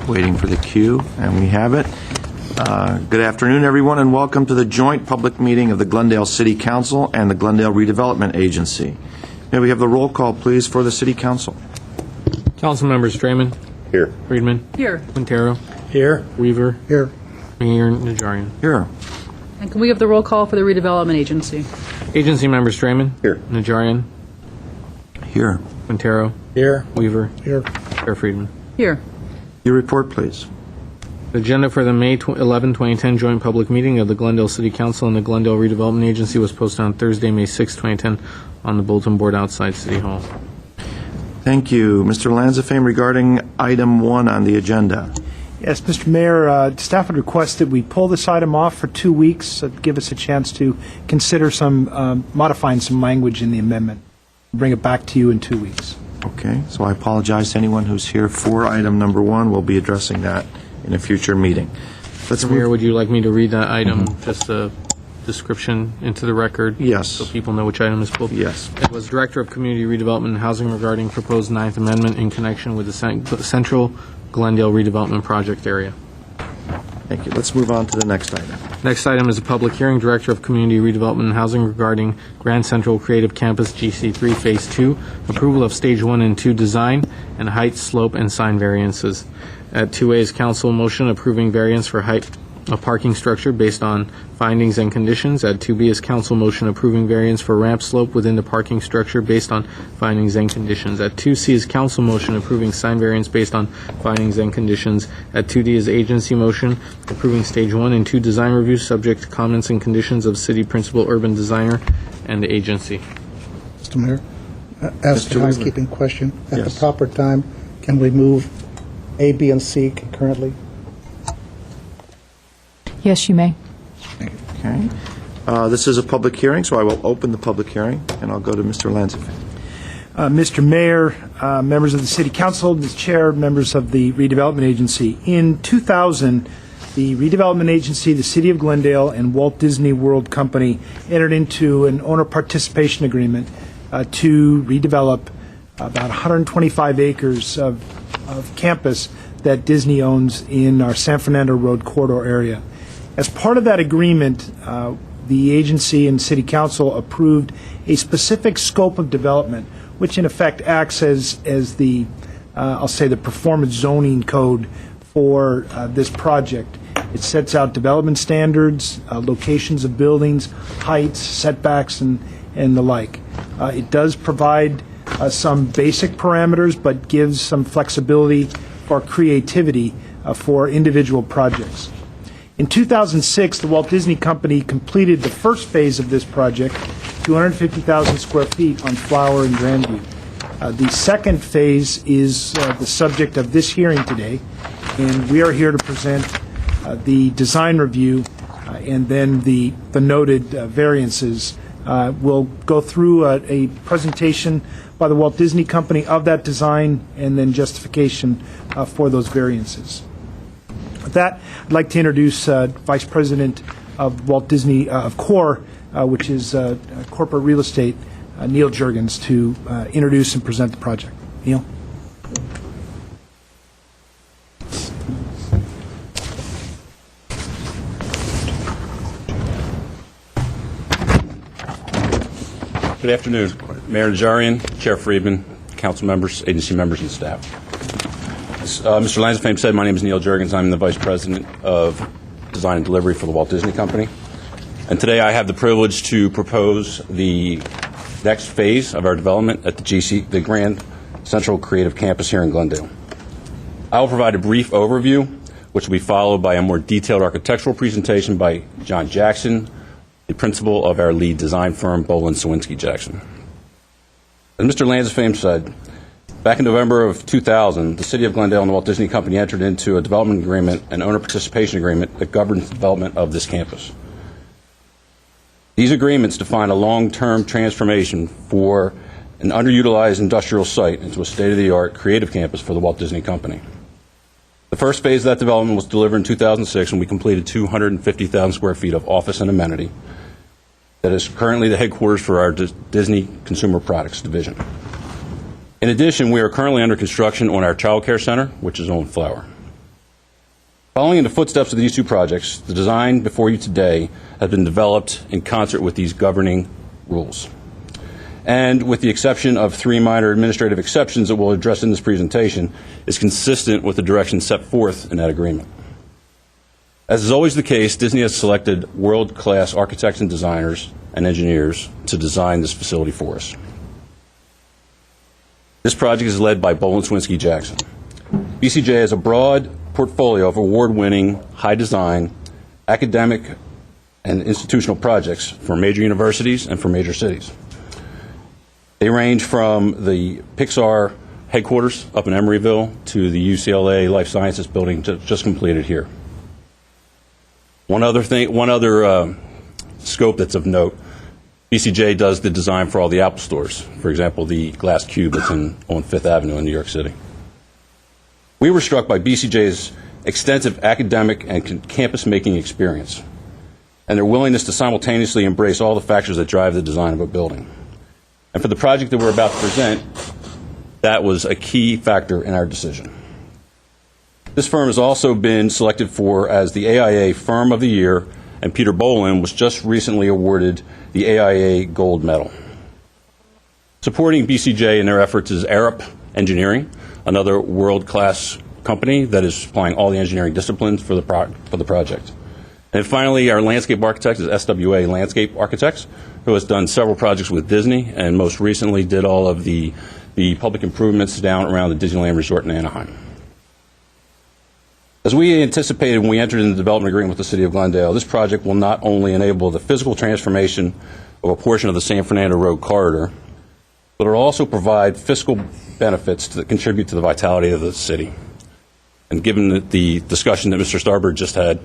Waiting for the cue, and we have it. Good afternoon, everyone, and welcome to the joint public meeting of the Glendale City Council and the Glendale Redevelopment Agency. May we have the roll call, please, for the City Council? Council members Draymond. Here. Friedman. Here. Quintero. Here. Weaver. Here. Mayor Najarian. Here. And can we have the roll call for the Redevelopment Agency? Agency members Draymond. Here. Najarian. Here. Quintero. Here. Weaver. Here. Chair Friedman. Here. Your report, please. The agenda for the May 11, 2010 joint public meeting of the Glendale City Council and the Glendale Redevelopment Agency was posted on Thursday, May 6, 2010 on the bulletin board outside City Hall. Thank you. Mr. Lanzafame, regarding item 1 on the agenda. Yes, Mr. Mayor, staff would request that we pull this item off for 2 weeks, give us a chance to consider modifying some language in the amendment. Bring it back to you in 2 weeks. Okay, so I apologize to anyone who's here for item number 1. We'll be addressing that in a future meeting. Let's Mayor, move. would you like me to read that item, just a description into the record? Yes. So people know which item is pulled? Yes. It was Director of Community Redevelopment and Housing regarding proposed 9th Amendment in connection with the Central Glendale Redevelopment Project area. Thank you. Let's move on to the next item. Next item is a public hearing, Director of Community Redevelopment and Housing regarding Grand Central Creative Campus GC3 Phase 2, approval of Stage 1 and 2 design, and height, slope, and sign variances. At 2A is council motion approving variance for height of parking structure based on findings and conditions. At 2B is council motion approving variance for ramp slope within the parking structure based on findings and conditions. At 2C is council motion approving sign variance based on findings and conditions. At 2D is agency motion approving Stage 1 and 2 design review subject to comments and conditions of city principal urban designer and the agency. Mr. Mayor, ask a housekeeping question. At Yes. the proper time, can we move A, B, and C concurrently? Yes, you may. Okay. This is a public hearing, so I will open the public hearing, and I'll go to Mr. Lanzafame. Mr. Mayor, members of the City Council, Ms. Chair, members of the Redevelopment Agency. In 2000, the Redevelopment Agency, the City of Glendale, and Walt Disney World Company entered into an owner participation agreement to redevelop about 125 acres of campus that Disney owns in our San Fernando Road corridor area. As part of that agreement, the agency and City Council approved a specific scope of development, which in effect acts as the, I'll say, the performance zoning code for this project. It sets out development standards, locations of buildings, heights, setbacks, and the like. It does provide some basic parameters, but gives some flexibility for creativity for individual projects. In 2006, the Walt Disney Company completed the first phase of this project, 250,000 square feet on Flower and Grandview. The second phase is the subject of this hearing today, and we are here to present the design review and then the noted variances. We'll go through a presentation by the Walt Disney Company of that design and then justification for those variances. With that, I'd like to introduce Vice President of Walt Disney, of CORE, which is corporate real estate, Neil Juergens, to introduce and present the project. Neil? Good afternoon. Mayor Najarian, Chair Friedman, council members, agency members, and staff. As Mr. Lanzafame said, my name is Neil Juergens. I'm the Vice President of Design and Delivery for the Walt Disney Company. And today I have the privilege to propose the next phase of our development at the Grand Central Creative Campus here in Glendale. I will provide a brief overview, which will be followed by a more detailed architectural presentation by John Jackson, the principal of our lead design firm, Bolin Sawinski Jackson. As Mr. Lanzafame said, back in November of 2000, the City of Glendale and the Walt Disney Company entered into a development agreement, an owner participation agreement that governs the development of this campus. These agreements define a long-term transformation for an underutilized industrial site into a state-of-the-art creative campus for the Walt Disney Company. The first phase of that development was delivered in 2006, and we completed 250,000 square feet of office and amenity that is currently the headquarters for our Disney Consumer Products division. In addition, we are currently under construction on our child care center, which is on Flower. Following in the footsteps of these two projects, the design before you today has been developed in concert with these governing rules. And with the exception of 3 minor administrative exceptions that we'll address in this presentation, is consistent with the direction set forth in that agreement. As is always the case, Disney has selected world-class architects and designers and engineers to design this facility for us. This project is led by Boland Swinsky Jackson. BCJ has a broad portfolio of award-winning, high-design, academic, and institutional projects for major universities and for major cities. They range from the Pixar headquarters up in Emeryville to the UCLA Life Sciences building just completed here. One other scope that's of note, BCJ does the design for all the Apple stores. For example, the glass cube that's on Fifth Avenue in New York City. We were struck by BCJ's extensive academic and campus-making experience and their willingness to simultaneously embrace all the factors that drive the design of a building. And for the project that we're about to present, that was a key factor in our decision. This firm has also been selected as the AIA Firm of the Year, and Peter Boland was just recently awarded the AIA Gold Medal. Supporting BCJ in their efforts is Arup Engineering, another world-class company that is supplying all the engineering disciplines for the project. And finally, our landscape architect is SWA Landscape Architects, who has done several projects with Disney and most recently did all of the public improvements down around the Disneyland Resort in Anaheim. As we anticipated when we entered into the development agreement with the City of Glendale, this project will not only enable the physical transformation of a portion of the San Fernando Road corridor, but it will also provide fiscal benefits that contribute to the vitality of the city. And given the discussion that Mr. Starbird just had,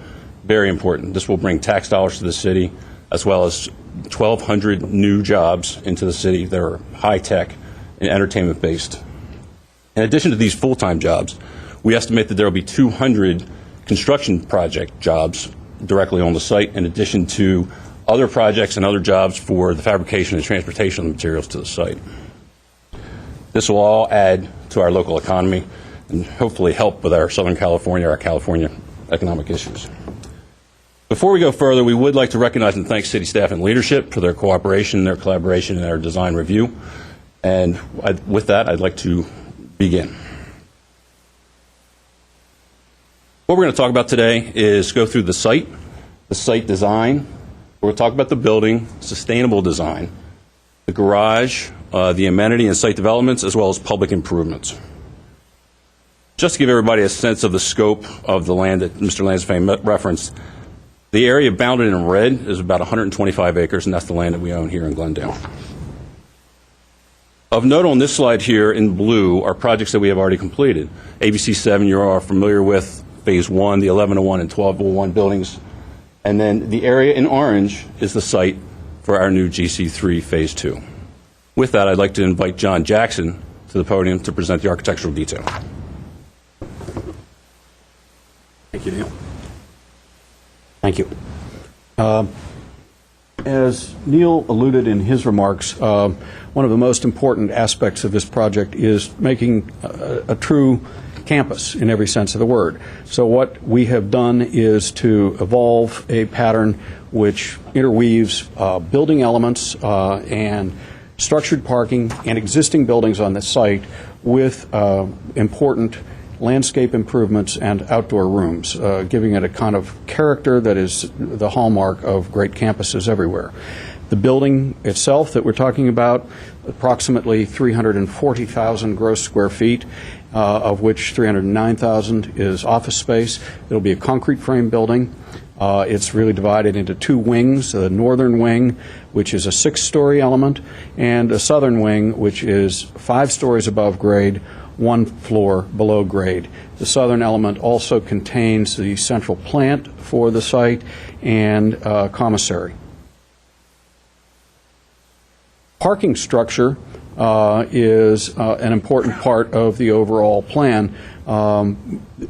very important. This will bring tax dollars to the city, as well as 1,200 new jobs into the city that are high-tech and entertainment-based. In addition to these full-time jobs, we estimate that there will be 200 construction project jobs directly on the site, in addition to other projects and other jobs for the fabrication and transportation of materials to the site. This will all add to our local economy and hopefully help with our Southern California, our California economic issues. Before we go further, we would like to recognize and thank city staff and leadership for their cooperation, their collaboration in our design review. And with that, I'd like to begin. What we're going to talk about today is go through the site design. We're going to talk about the building, sustainable design, the garage, the amenity and site developments, as well as public improvements. Just to give everybody a sense of the scope of the land that Mr. Lansfame referenced, the area bounded in red is about 125 acres, and that's the land that we own here in Glendale. Of note on this slide here in blue are projects that we have already completed. ABC 7 you are familiar with, Phase 1, the 1101 and 1201 buildings. And then the area in orange is the site for our new GC3 Phase 2. With that, I'd like to invite John Jackson to the podium to present the architectural detail. Thank you, Neil. Thank you. As Neil alluded in his remarks, one of the most important aspects of this project is making a true campus in every sense of the word. So what we have done is to evolve a pattern which interweaves building elements and structured parking and existing buildings on the site with important landscape improvements and outdoor rooms, giving it a kind of character that is the hallmark of great campuses everywhere. The building itself that we're talking about, approximately 340,000 gross square feet, of which 309,000 is office space. It'll be a concrete frame building. It's really divided into two wings, the northern wing, which is a 6-story element, and a southern wing, which is 5 stories above grade, 1 floor below grade. The southern element also contains the central plant for the site and commissary. Parking structure is an important part of the overall plan.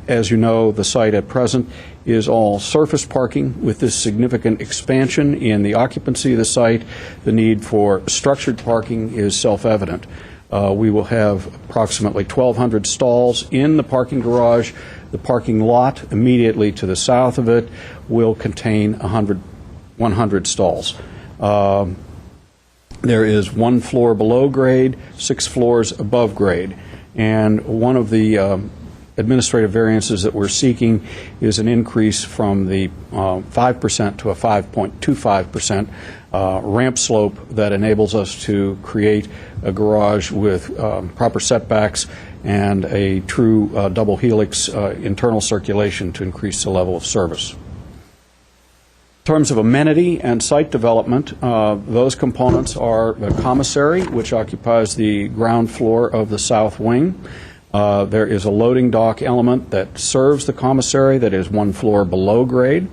As you know, the site at present is all surface parking. With this significant expansion in the occupancy of the site, the need for structured parking is self-evident. We will have approximately 1,200 stalls in the parking garage. The parking lot immediately to the south of it will contain 100 stalls. There is 1 floor below grade, 6 floors above grade. And one of the administrative variances that we're seeking is an increase from the 5% to a 5.25% ramp slope that enables us to create a garage with proper setbacks and a true double helix internal circulation to increase the level of service. In terms of amenity and site development, those components are the commissary, which occupies the ground floor of the south wing. There is a loading dock element that serves the commissary that is 1 floor below grade.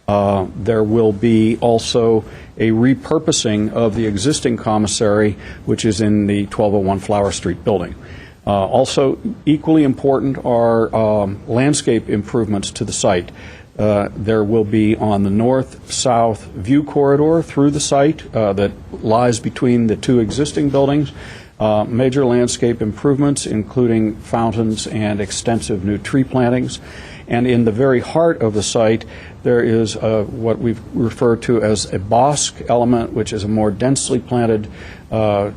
There will be also a repurposing of the existing commissary, which is in the 1201 Flower Street building. Also, equally important are landscape improvements to the site. There will be on the north-south view corridor through the site that lies between the 2 existing buildings, major landscape improvements, including fountains and extensive new tree plantings. And in the very heart of the site, there is what we refer to as a bosque element, which is a more densely planted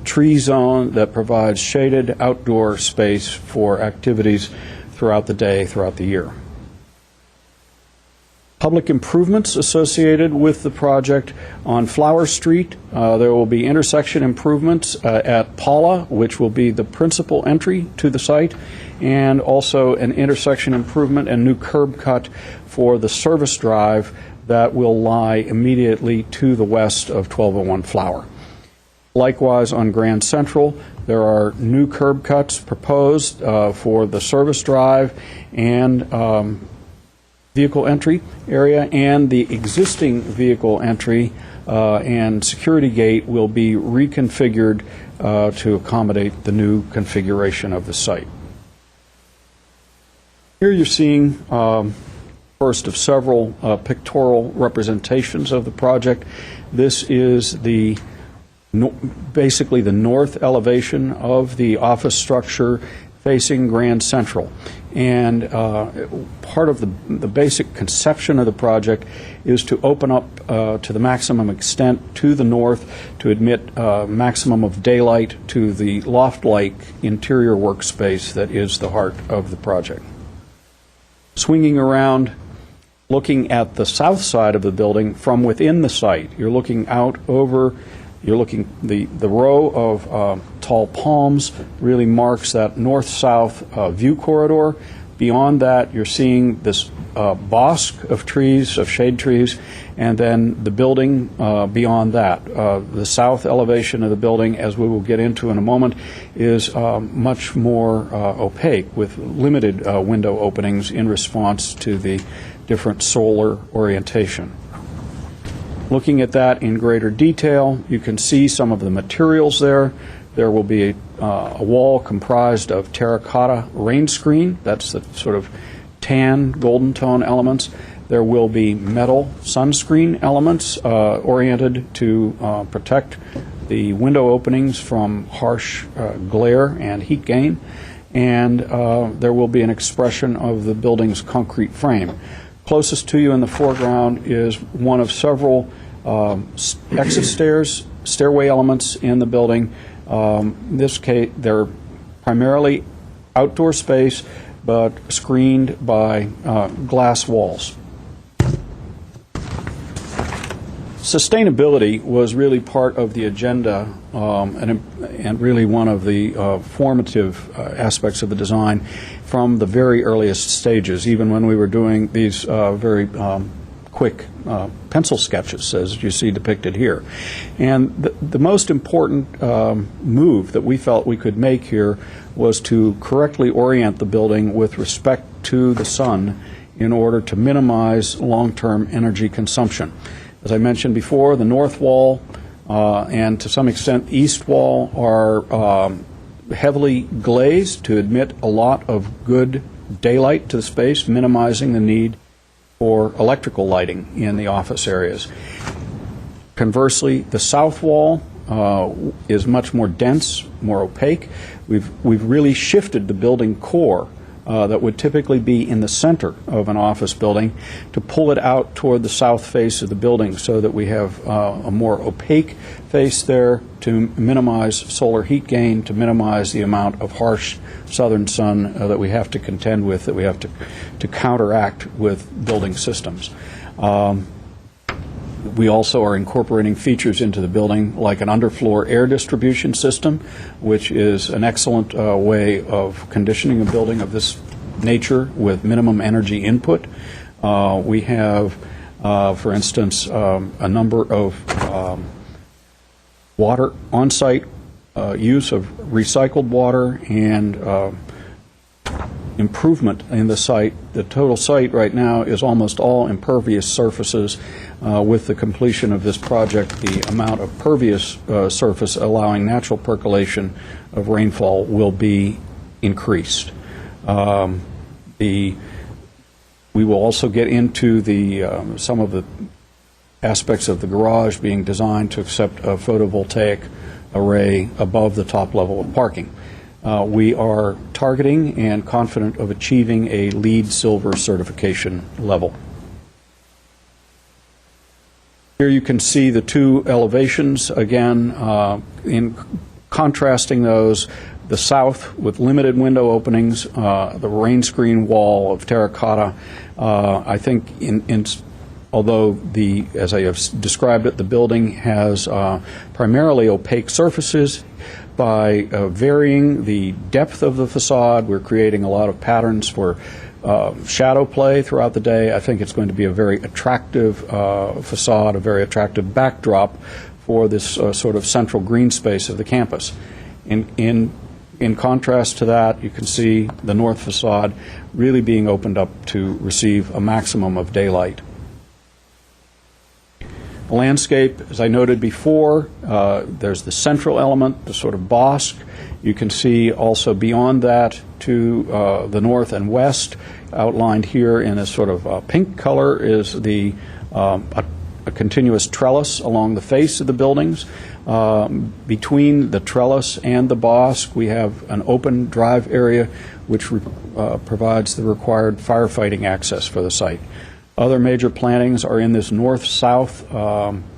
tree zone that provides shaded outdoor space for activities throughout the day, throughout the year. Public improvements associated with the project on Flower Street. There will be intersection improvements at Paula, which will be the principal entry to the site, and also an intersection improvement and new curb cut for the service drive that will lie immediately to the west of 1201 Flower. Likewise, on Grand Central, there are new curb cuts proposed for the service drive and vehicle entry area, and the existing vehicle entry and security gate will be reconfigured to accommodate the new configuration of the site. Here you're seeing first of several pictorial representations of the project. This is the basically the north elevation of the office structure facing Grand Central. And part of the basic conception of the project is to open up to the maximum extent to the north to admit maximum of daylight to the loft-like interior workspace that is the heart of the project. Swinging around, looking at the south side of the building from within the site, you're looking out over. You're looking, the row of tall palms really marks that north-south view corridor. Beyond that, you're seeing this bosque of trees, of shade trees, and then the building beyond that. The south elevation of the building, as we will get into in a moment, is much more opaque with limited window openings in response to the different solar orientation. Looking at that in greater detail, you can see some of the materials there. There will be a wall comprised of terracotta rain screen. That's the sort of tan, golden tone elements. There will be metal sunscreen elements oriented to protect the window openings from harsh glare and heat gain. And there will be an expression of the building's concrete frame. Closest to you in the foreground is one of several exit stairs, stairway elements in the building. In this case, they're primarily outdoor space, but screened by glass walls. Sustainability was really part of the agenda and really one of the formative aspects of the design from the very earliest stages, even when we were doing these very quick pencil sketches, as you see depicted here. And the most important move that we felt we could make here was to correctly orient the building with respect to the sun in order to minimize long-term energy consumption. As I mentioned before, the north wall and to some extent the east wall are heavily glazed to admit a lot of good daylight to the space, minimizing the need for electrical lighting in the office areas. Conversely, the south wall is much more dense, more opaque. We've really shifted the building core that would typically be in the center of an office building to pull it out toward the south face of the building so that we have a more opaque face there to minimize solar heat gain, to minimize the amount of harsh southern sun that we have to contend with, that we have to counteract with building systems. We also are incorporating features into the building like an underfloor air distribution system, which is an excellent way of conditioning a building of this nature with minimum energy input. We have, for instance, a number of water on-site use of recycled water and improvement in the site. The total site right now is almost all impervious surfaces. With the completion of this project, the amount of pervious surface allowing natural percolation of rainfall will be increased. We will also get into some of the aspects of the garage being designed to accept a photovoltaic array above the top level of parking. We are targeting and confident of achieving a LEED Silver certification level. Here you can see the two elevations. Again, in contrasting those, the south with limited window openings, the rain screen wall of terracotta. I think although as I have described it, the building has primarily opaque surfaces. By varying the depth of the facade, we're creating a lot of patterns for shadow play throughout the day. I think it's going to be a very attractive facade, a very attractive backdrop for this sort of central green space of the campus. In contrast to that, you can see the north facade really being opened up to receive a maximum of daylight. The landscape, as I noted before, there's the central element, the sort of bosque. You can see also beyond that to the north and west, outlined here in a sort of pink color, is a continuous trellis along the face of the buildings. Between the trellis and the bosque, we have an open drive area which provides the required firefighting access for the site. Other major plantings are in this north-south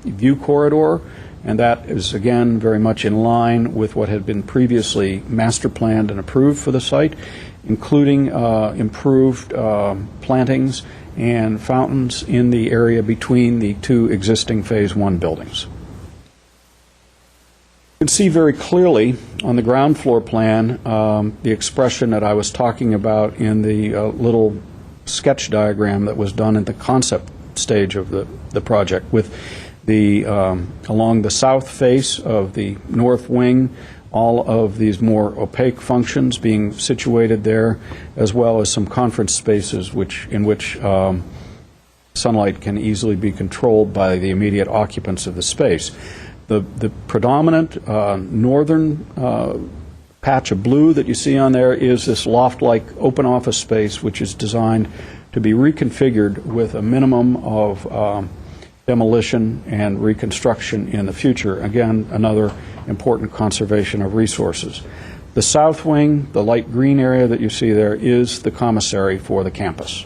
view corridor, and that is, again, very much in line with what had been previously master planned and approved for the site, including improved plantings and fountains in the area between the two existing Phase 1 buildings. You can see very clearly on the ground floor plan the expression that I was talking about in the little sketch diagram that was done at the concept stage of the project, with along the south face of the north wing, all of these more opaque functions being situated there, as well as some conference spaces in which sunlight can easily be controlled by the immediate occupants of the space. The predominant northern patch of blue that you see on there is this loft-like open office space, which is designed to be reconfigured with a minimum of demolition and reconstruction in the future. Again, another important conservation of resources. The south wing, the light green area that you see there, is the commissary for the campus.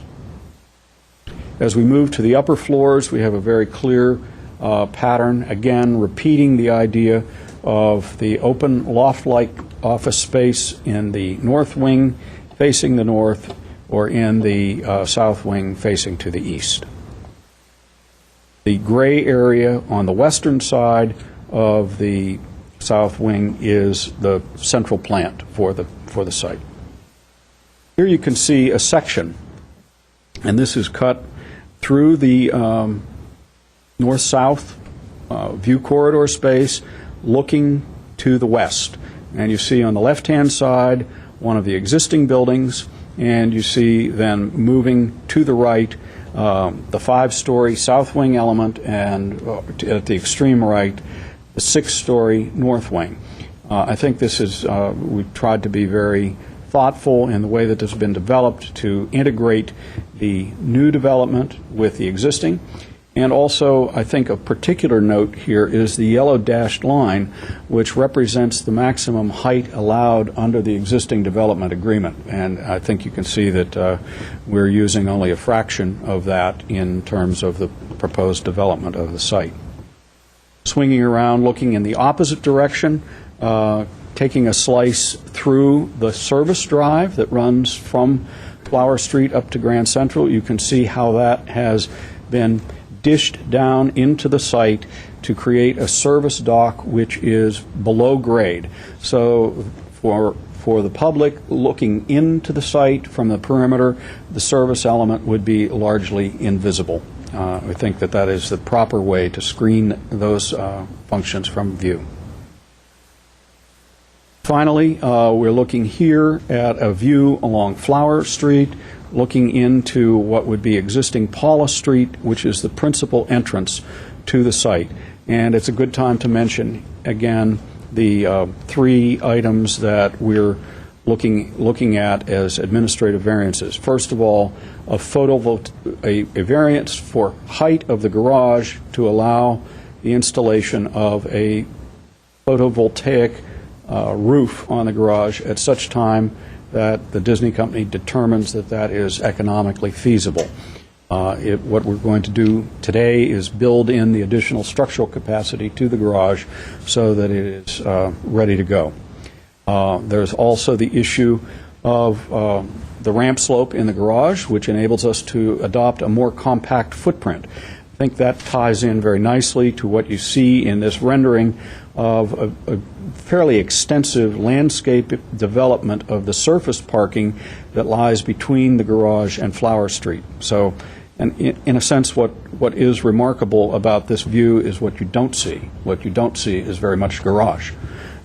As we move to the upper floors, we have a very clear pattern, again repeating the idea of the open loft-like office space in the north wing facing the north, or in the south wing facing to the east. The gray area on the western side of the south wing is the central plant for the site. Here you can see a section, and this is cut through the north-south view corridor space looking to the west. And you see on the left-hand side one of the existing buildings, and you see then moving to the right the 5-story south wing element, and at the extreme right, the 6-story north wing. I think this is, we've tried to be very thoughtful in the way that this has been developed to integrate the new development with the existing, And also, I think a particular note here is the yellow dashed line, which represents the maximum height allowed under the existing development agreement. And I think you can see that we're using only a fraction of that in terms of the proposed development of the site. Swinging around, looking in the opposite direction, taking a slice through the service drive that runs from Flower Street up to Grand Central, you can see how that has been dished down into the site to create a service dock which is below grade. So for the public looking into the site from the perimeter, the service element would be largely invisible. We think that that is the proper way to screen those functions from view. Finally, we're looking here at a view along Flower Street, looking into what would be existing Paula Street, which is the principal entrance to the site. And it's a good time to mention, again, the three items that we're looking at as administrative variances. First of all, a variance for height of the garage to allow the installation of a photovoltaic roof on the garage at such time that the Disney company determines that that is economically feasible. What we're going to do today is build in the additional structural capacity to the garage so that it is ready to go. There's also the issue of the ramp slope in the garage, which enables us to adopt a more compact footprint. I think that ties in very nicely to what you see in this rendering of a fairly extensive landscape development of the surface parking that lies between the garage and Flower Street. So, and in a sense, what is remarkable about this view is what you don't see. What you don't see is very much garage.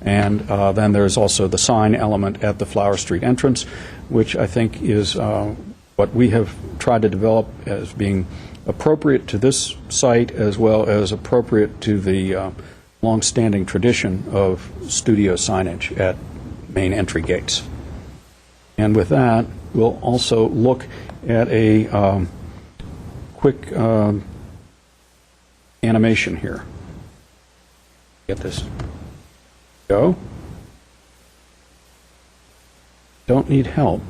And then there's also the sign element at the Flower Street entrance, which I think is what we have tried to develop as being appropriate to this site as well as appropriate to the long-standing tradition of studio signage at main entry gates. And with that, we'll also look at a quick animation here. Get this. Go. Don't need help.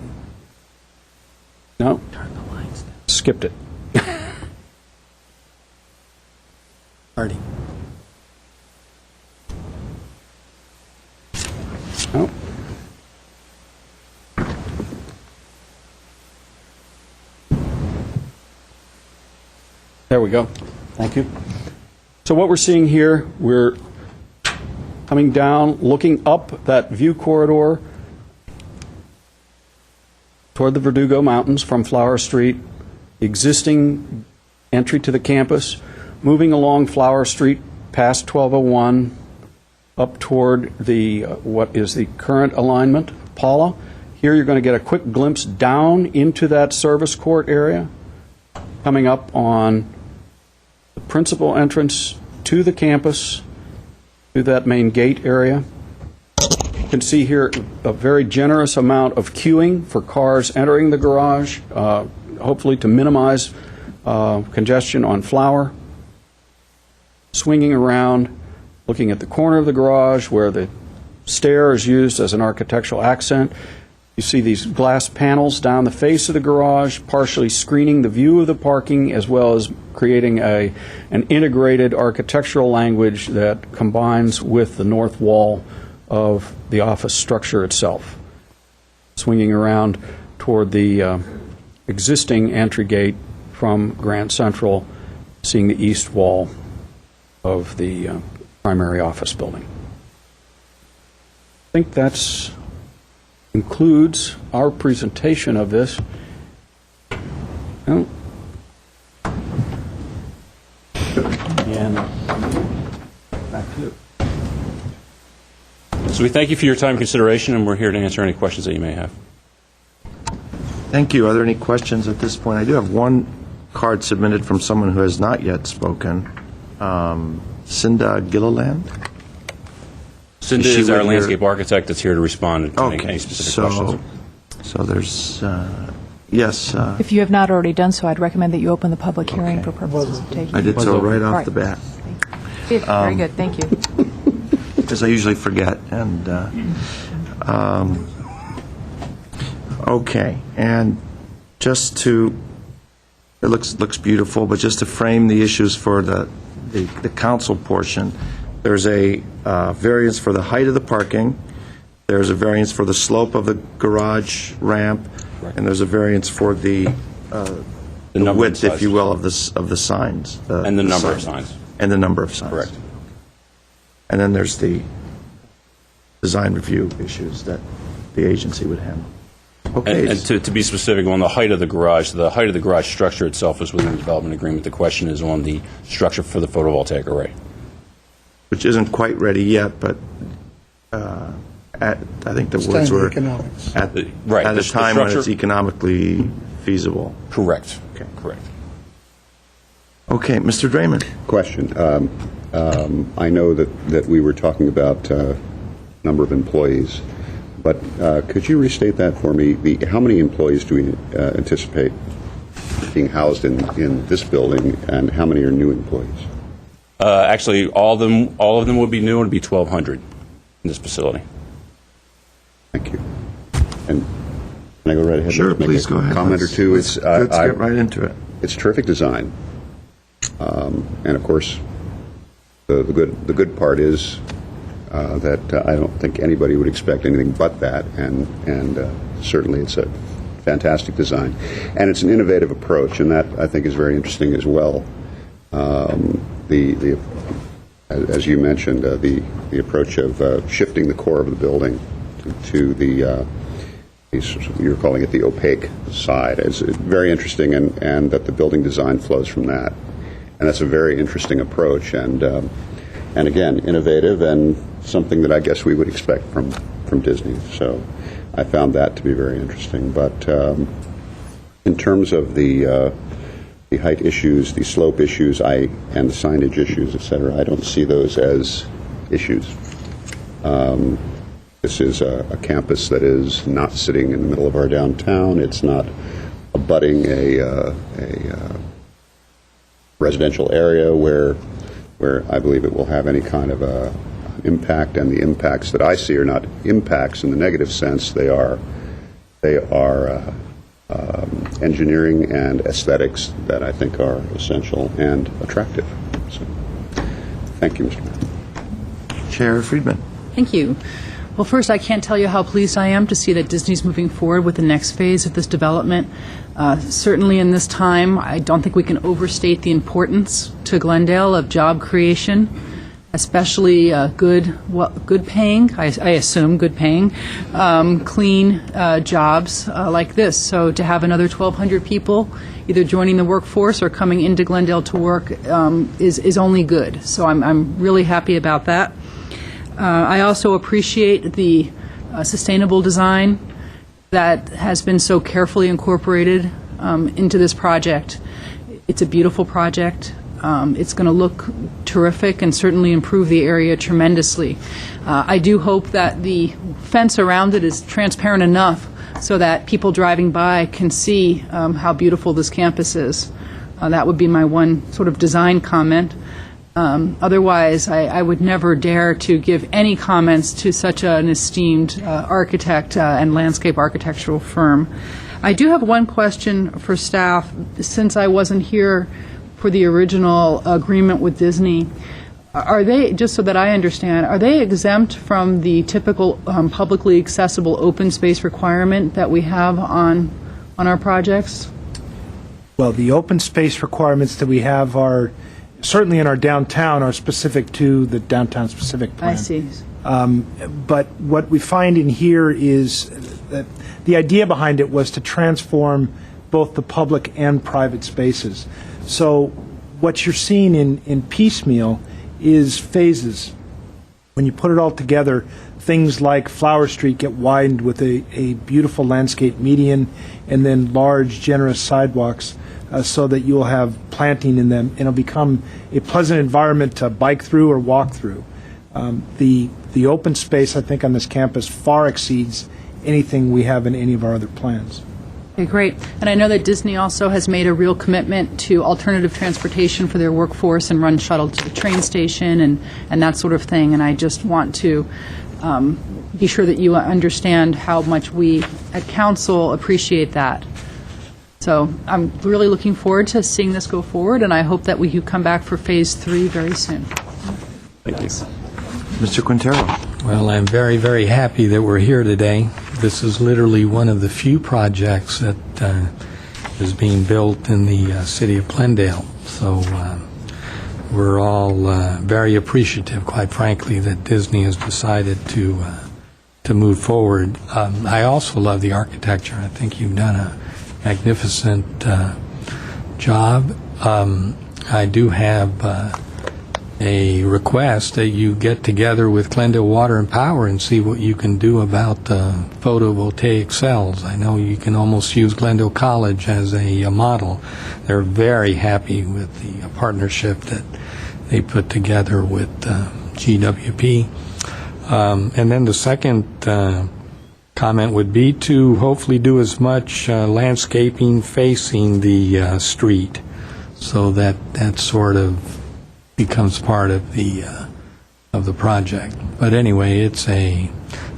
No. Turn the lights down. Skipped it. Artie. No. There we go. Thank you. So what we're seeing here, we're coming down, looking up that view corridor toward the Verdugo Mountains from Flower Street, existing entry to the campus, moving along Flower Street past 1201, up toward the what is the current alignment, Paula. Here you're going to get a quick glimpse down into that service court area, coming up on the principal entrance to the campus, to that main gate area. You can see here a very generous amount of queuing for cars entering the garage, hopefully to minimize congestion on Flower. Swinging around, looking at the corner of the garage where the stair is used as an architectural accent. You see these glass panels down the face of the garage, partially screening the view of the parking, as well as creating an integrated architectural language that combines with the north wall of the office structure itself. Swinging around toward the existing entry gate from Grand Central, seeing the east wall of the primary office building. I think that concludes our presentation of this. Oh. And back to you. So we thank you for your time and consideration, and we're here to answer any questions that you may have. Thank you. Are there any questions at this point? I do have one card submitted from someone who has not yet spoken. Cinda Gilliland? Cinda Is she is our with your- landscape architect that's here to respond to any specific questions. So there's Yes, If you have not already done so, I'd recommend that you open the public hearing for purposes of taking. I did so right off Right. the bat, Very good, thank you. because I usually forget. And okay, and just to, it looks beautiful, but just to frame the issues for the council portion, there's a variance for the height of the parking, there's a variance for the slope of the garage ramp, and there's a variance for the number and width, if size. you will, of the signs. And the number of signs. And the number of signs. Correct. And then there's the design review issues that the agency would handle. Okay. And to be specific, on the height of the garage structure itself is within the development agreement. The question is on the structure for the photovoltaic array. Which isn't quite ready yet, but I think the words Studying the were economics. at Right, at a the time when it's structure- economically feasible. Correct. Okay. Correct. Okay, Mr. Draymond. Question. I know that we were talking about number of employees, but could you restate that for me? How many employees do we anticipate being housed in this building, and how many are new employees? Actually, all of them would be new. It would be 1,200 in this facility. Thank you. And can I go right ahead? Sure, and make please a go ahead. comment or two? Let's get right into it. It's terrific design, and of course, the good part is that I don't think anybody would expect anything but that, and certainly it's a fantastic design, and it's an innovative approach, and that I think is very interesting as well. As you mentioned, the approach of shifting the core of the building to the you're calling it the opaque side is very interesting, and that the building design flows from that, and that's a very interesting approach, and again, innovative and something that I guess we would expect from Disney. So I found that to be very interesting. But in terms of the height issues, the slope issues, and the signage issues, et cetera, I don't see those as issues. This is a campus that is not sitting in the middle of our downtown. It's not abutting a residential area where I believe it will have any kind of impact, and the impacts that I see are not impacts in the negative sense. They are engineering and aesthetics that I think are essential and attractive. So, thank you, Mr. Mayor. Chair Friedman. Thank you. Well, first, I can't tell you how pleased I am to see that Disney's moving forward with the next phase of this development. Certainly in this time, I don't think we can overstate the importance to Glendale of job creation, especially good paying, I assume good paying, clean jobs like this. So to have another 1,200 people either joining the workforce or coming into Glendale to work is only good. So I'm really happy about that. I also appreciate the sustainable design that has been so carefully incorporated into this project. It's a beautiful project. It's going to look terrific and certainly improve the area tremendously. I do hope that the fence around it is transparent enough so that people driving by can see how beautiful this campus is. That would be my one sort of design comment. Otherwise, I would never dare to give any comments to such an esteemed architect and landscape architectural firm. I do have one question for staff. Since I wasn't here for the original agreement with Disney, are they, just so that I understand, are they exempt from the typical publicly accessible open space requirement that we have on our projects? Well, the open space requirements that we have are, certainly in our downtown, are specific to the downtown-specific plan. I see. But what we find in here is that the idea behind it was to transform both the public and private spaces. So what you're seeing in piecemeal is phases. When you put it all together, things like Flower Street get widened with a beautiful landscape median and then large, generous sidewalks so that you'll have planting in them, and it'll become a pleasant environment to bike through or walk through. The open space, I think, on this campus far exceeds anything we have in any of our other plans. Okay, great. And I know that Disney also has made a real commitment to alternative transportation for their workforce and run shuttle to the train station and that sort of thing. And I just want to be sure that you understand how much we at council appreciate that. So I'm really looking forward to seeing this go forward, and I hope that we can come back for Phase 3 very soon. Thank you. Mr. Quintero. Well, I'm very, very happy that we're here today. This is literally one of the few projects that is being built in the city of Glendale. So we're all very appreciative, quite frankly, that Disney has decided to move forward. I also love the architecture. I think you've done a magnificent job. I do have a request that you get together with Glendale Water and Power and see what you can do about photovoltaic cells. I know you can almost use Glendale College as a model. They're very happy with the partnership that they put together with GWP. And then the second comment would be to hopefully do as much landscaping facing the street so that sort of becomes part of the project. But anyway, it's an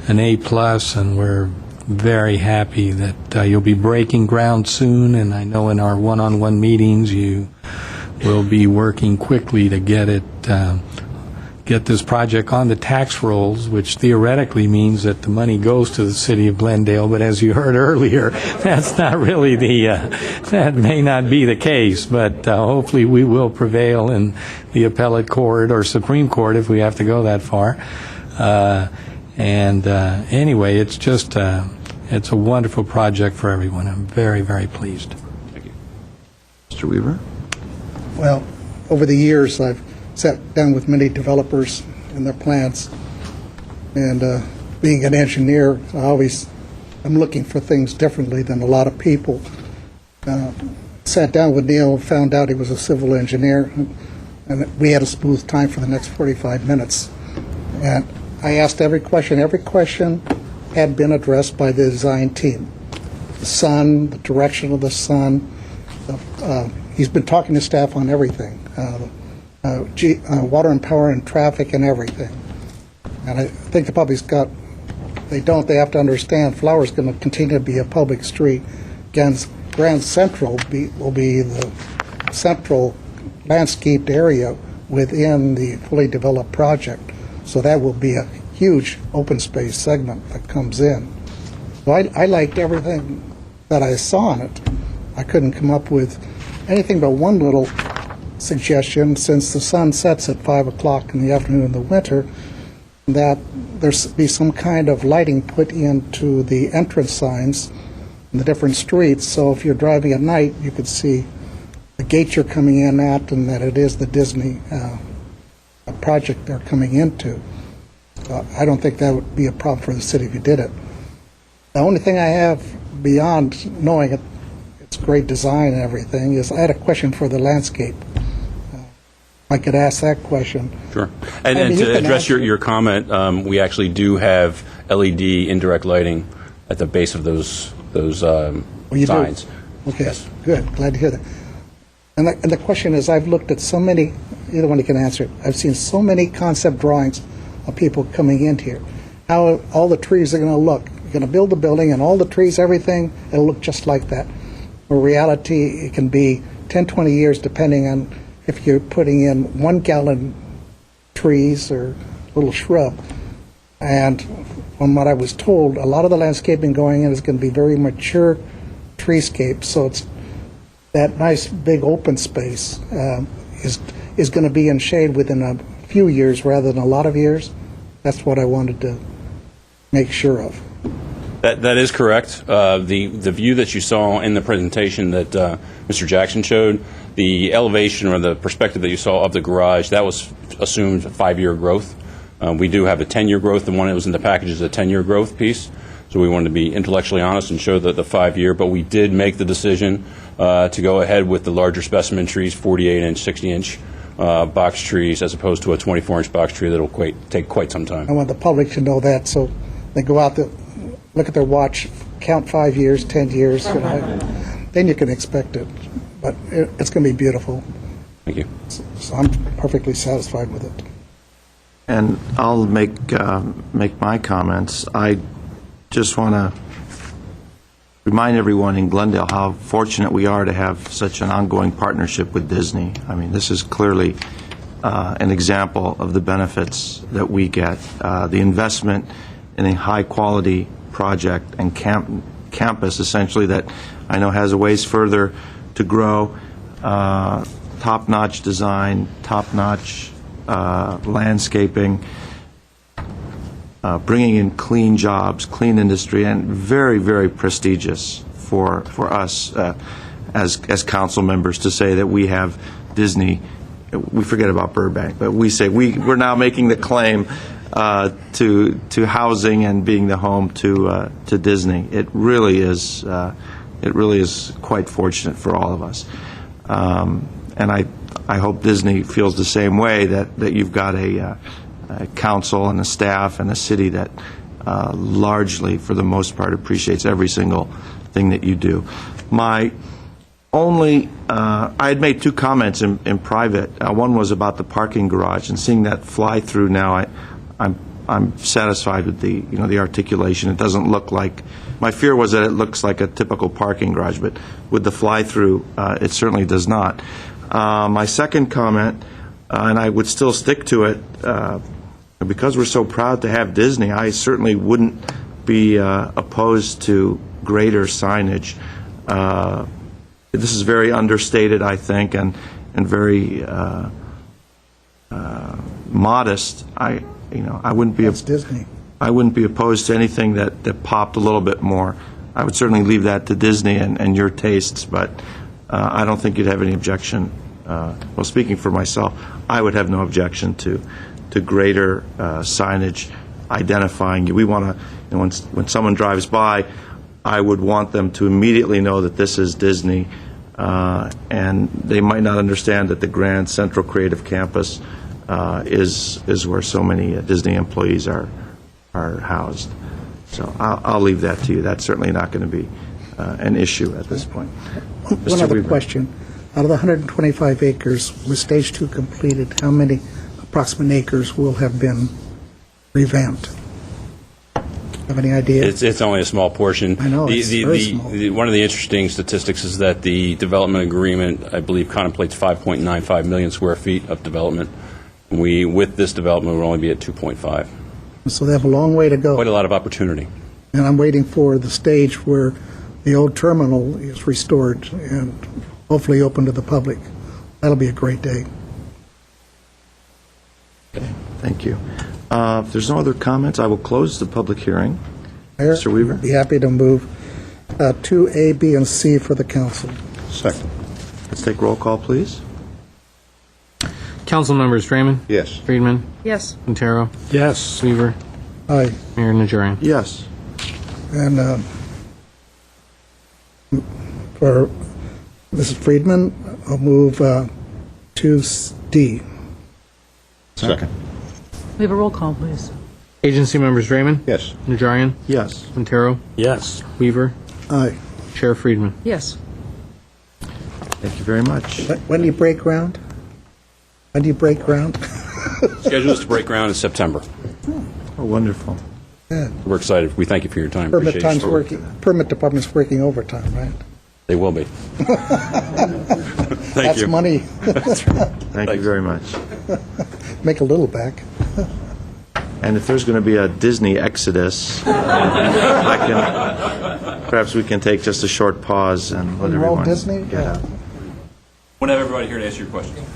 A+, and we're very happy that you'll be breaking ground soon, and I know in our one-on-one meetings you will be working quickly to get this project on the tax rolls, which theoretically means that the money goes to the city of Glendale, but as you heard earlier, that's not really that may not be the case, but hopefully we will prevail in the appellate court or Supreme Court if we have to go that far. Anyway, it's just, it's a wonderful project for everyone. I'm very, very pleased. Thank you. Mr. Weaver. Well, over the years, I've sat down with many developers and their plans, and being an engineer, I'm looking for things differently than a lot of people. Sat down with Neil, found out he was a civil engineer, and we had a smooth time for the next 45 minutes. And I asked every question. Every question had been addressed by the design team. The sun, the direction of the sun. He's been talking to staff on everything. Water and power and traffic and everything. And I think the public's they have to understand Flower is going to continue to be a public street. Grand Central will be the central landscaped area within the fully developed project. So that will be a huge open space segment that comes in. So I liked everything that I saw on it. I couldn't come up with anything but one little suggestion, since the sun sets at 5 o'clock in the afternoon in the winter, that there be some kind of lighting put into the entrance signs in the different streets, so if you're driving at night, you could see the gate you're coming in at and that it is the Disney project they're coming into. I don't think that would be a problem for the city if you did it. The only thing I have beyond knowing it's great design and everything is I had a question for the landscape. I could ask that question. Sure. And to address your comment, we actually do have LED indirect lighting at the base of those you signs. Do? Okay, Yes. Good. Glad to hear that. And the question is, I've looked at so many, either one you can answer it, I've seen so many concept drawings of people coming in here. How all the trees are going to look. You're going to build the building and all the trees, everything, it'll look just like that. In reality, it can be 10, 20 years depending on if you're putting in 1 gallon trees or little shrub. And from what I was told, a lot of the landscaping going in is going to be very mature treescape, so it's that nice big open space is going to be in shade within a few years rather than a lot of years. That's what I wanted to make sure of. That is correct. The view that you saw in the presentation that Mr. Jackson showed, the elevation or the perspective that you saw of the garage, that was assumed 5-year growth. We do have a 10-year growth. The one that was in the package is a 10-year growth piece. So we wanted to be intellectually honest and show the 5-year, but we did make the decision to go ahead with the larger specimen trees, 48-inch, 60-inch box trees, as opposed to a 24-inch box tree that will take quite some time. I want the public to know that, so they go out there, look at their watch count 5 years, 10 years, then you can expect it. But it's going to be beautiful. Thank you. So I'm perfectly satisfied with it. And I'll make my comments. I just want to remind everyone in Glendale how fortunate we are to have such an ongoing partnership with Disney. I mean, this is clearly an example of the benefits that we get. The investment in a high-quality project and campus, essentially, that I know has a ways further to grow. Top-notch design, top-notch landscaping, bringing in clean jobs, clean industry, and very, very prestigious for us as council members to say that we have Disney. We forget about Burbank, but we say we're now making the claim to housing and being the home to Disney. It really is quite fortunate for all of us, and I hope Disney feels the same way, that you've got a council and a staff and a city that largely, for the most part, appreciates every single thing that you do. My only, I had made two comments in private. One was about the parking garage, and seeing that fly through now, I'm satisfied with the articulation. It doesn't look like. My fear was that it looks like a typical parking garage, but with the fly through, it certainly does not. My second comment, and I would still stick to it, because we're so proud to have Disney, I certainly wouldn't be opposed to greater signage. This is very understated, I think, and very modest. I wouldn't be. That's Disney. I wouldn't be opposed to anything that popped a little bit more. I would certainly leave that to Disney and your tastes, but I don't think you'd have any objection. Well, speaking for myself, I would have no objection to greater signage identifying you. We want to, when someone drives by, I would want them to immediately know that this is Disney, and they might not understand that the Grand Central Creative Campus is where so many Disney employees are housed. So I'll leave that to you. That's certainly not going to be an issue at this point. One Mr. other Weaver. question. Out of the 125 acres, with Stage 2 completed, how many approximate acres will have been revamped? Have any idea? It's only a small portion. I know, it's very small. One of the interesting statistics is that the development agreement, I believe, contemplates 5.95 million square feet of development. With this development, we'll only be at 2.5. So they have a long way to go. Quite a lot of opportunity. And I'm waiting for the stage where the old terminal is restored and hopefully open to the public. That'll be a great day. Thank you. If there's no other comments, I will close the public hearing. Mayor, Mr. Weaver? I'd be happy to move 2A, B, and C for the council. Second. Let's take roll call, please. Council members Draymond? Yes. Friedman? Yes. Quintero? Yes. Weaver? Aye. Mayor Najarian? Yes. And for Mrs. Friedman, I'll move 2D. Second. We have a roll call, please. Agency members Draymond? Yes. Najarian? Yes. Quintero? Yes. Weaver? Aye. Chair Friedman? Yes. Thank you very much. When do you break ground? When do you break ground? Schedule is to break ground in September. Oh, wonderful. Yeah. We're excited. We thank you for your time. Permit Appreciate your time's support. working. Permit department's working overtime, right? They will be. Thank That's you. money. Thank you very much. Make a little back. And if there's going to be a Disney exodus, perhaps we can take just a short pause and let Enroll everyone Disney? get Yeah. out. We'll have everybody here to answer your questions.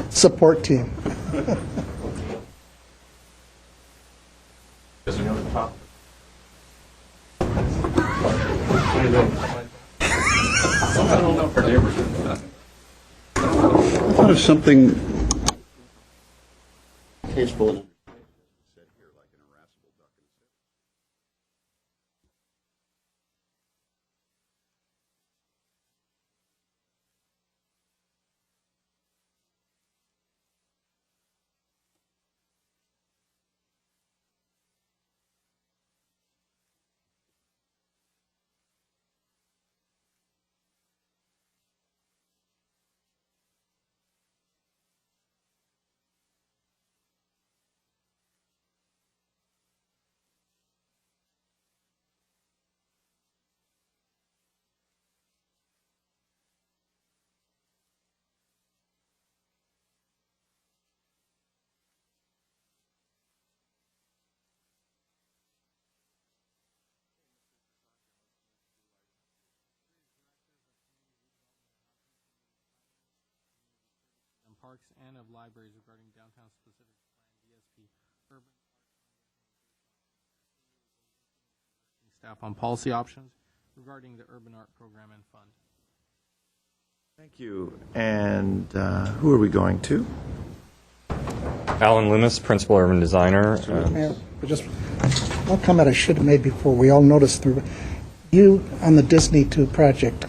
Support team. I thought of something tasteful. parks and of libraries regarding downtown specific plan DSP urban staff on policy options regarding the urban art program and fund. Thank you. And who are we going to? Alan Loomis, Principal Urban Designer. Mayor, just one comment I should have made before. We all noticed you on the Disney 2 project,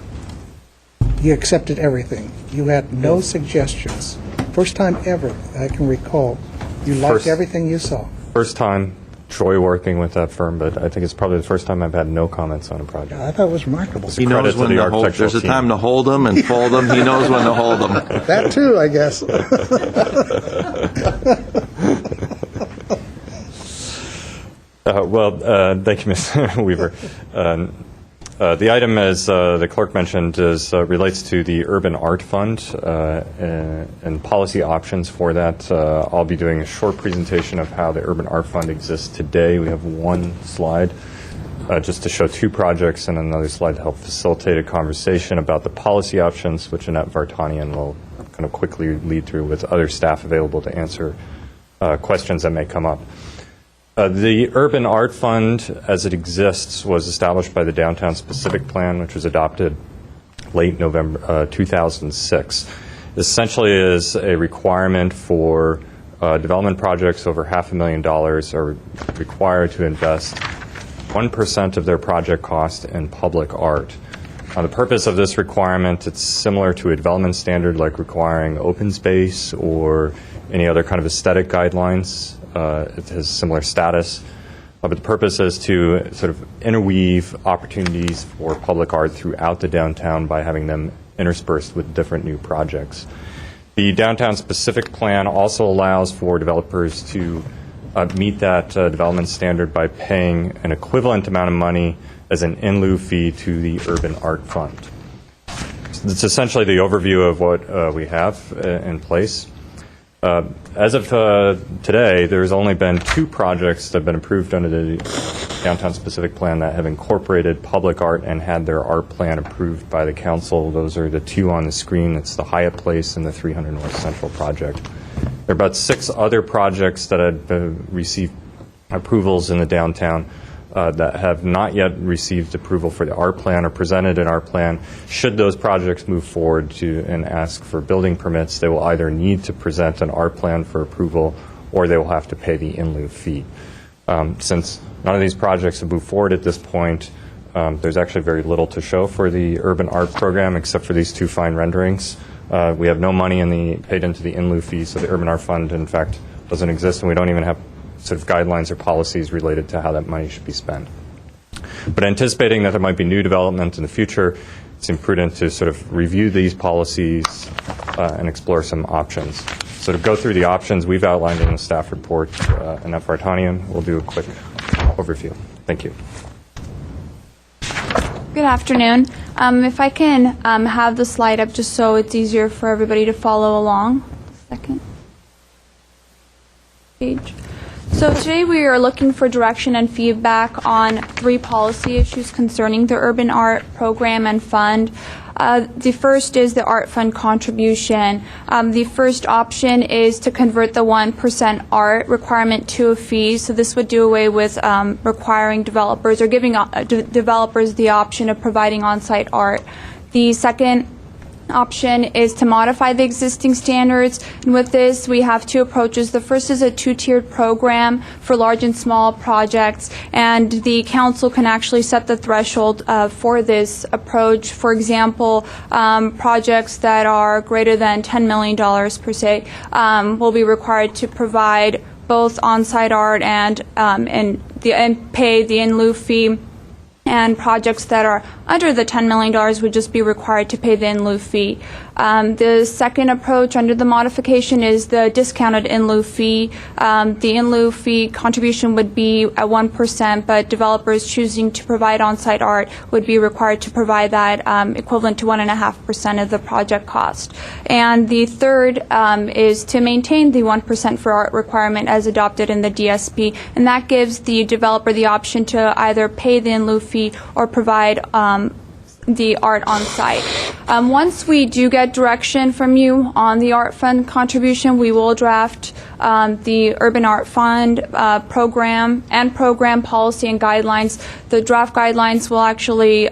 you accepted everything. You had no suggestions. First time ever I can recall. You liked everything you saw. First time, joy working with that firm, but I think it's probably the first time I've had no comments on a project. I thought it was remarkable. He knows credit to when the to hold. architectural There's a team. time to hold them and fold them. He knows when to hold them. That too, I guess. Thank you, Ms. Weaver. The item, as the clerk mentioned, relates to the Urban Art Fund and policy options for that. I'll be doing a short presentation of how the Urban Art Fund exists today. We have one slide just to show two projects and another slide to help facilitate a conversation about the policy options, which Annette Vartanian will kind of quickly lead through with other staff available to answer questions that may come up. The Urban Art Fund, as it exists, was established by the Downtown Specific Plan, which was adopted late November 2006. Essentially is a requirement for development projects over $500,000 are required to invest 1% of their project cost in public art. The purpose of this requirement, it's similar to a development standard like requiring open space or any other kind of aesthetic guidelines. It has similar status, but the purpose is to sort of interweave opportunities for public art throughout the downtown by having them interspersed with different new projects. The Downtown Specific Plan also allows for developers to meet that development standard by paying an equivalent amount of money as an in lieu fee to the Urban Art Fund. It's essentially the overview of what we have in place. As of today, there's only been two projects that have been approved under the Downtown Specific Plan that have incorporated public art and had their art plan approved by the council. Those are the two on the screen. It's the Hyatt Place and the 300 North Central project. There are about 6 other projects that have received approvals in the downtown that have not yet received approval for the art plan or presented an art plan. Should those projects move forward and ask for building permits, they will either need to present an art plan for approval or they will have to pay the in lieu fee. Since none of these projects have moved forward at this point, there's actually very little to show for the urban art program except for these 2 fine renderings. We have no money paid into the in lieu fee, so the Urban Art Fund, in fact, doesn't exist, and we don't even have sort of guidelines or policies related to how that money should be spent. But anticipating that there might be new development in the future, it's imprudent to sort of review these policies and explore some options. So to go through the options we've outlined in the staff report, Annette Vartanian will do a quick overview. Thank you. Good afternoon. If I can have the slide up just so it's easier for everybody to follow along. Second page. So today we are looking for direction and feedback on 3 policy issues concerning the Urban Art Program and Fund. The first is the Art Fund contribution. The first option is to convert the 1% art requirement to a fee. So this would do away with requiring developers or giving developers the option of providing on-site art. The second option is to modify the existing standards, and with this we have 2 approaches. The first is a 2-tiered program for large and small projects, and the council can actually set the threshold for this approach. For example, projects that are greater than $10 million per se will be required to provide both on-site art and pay the in lieu fee. And projects that are under the $10 million would just be required to pay the in lieu fee. The second approach under the modification is the discounted in lieu fee. The in lieu fee contribution would be at 1%, but developers choosing to provide on-site art would be required to provide that equivalent to 1.5% of the project cost. And the third is to maintain the 1% for art requirement as adopted in the DSP, and that gives the developer the option to either pay the in lieu fee or provide the art on site. Once we do get direction from you on the art fund contribution, we will draft the Urban Art Fund program and program policy and guidelines. The draft guidelines will actually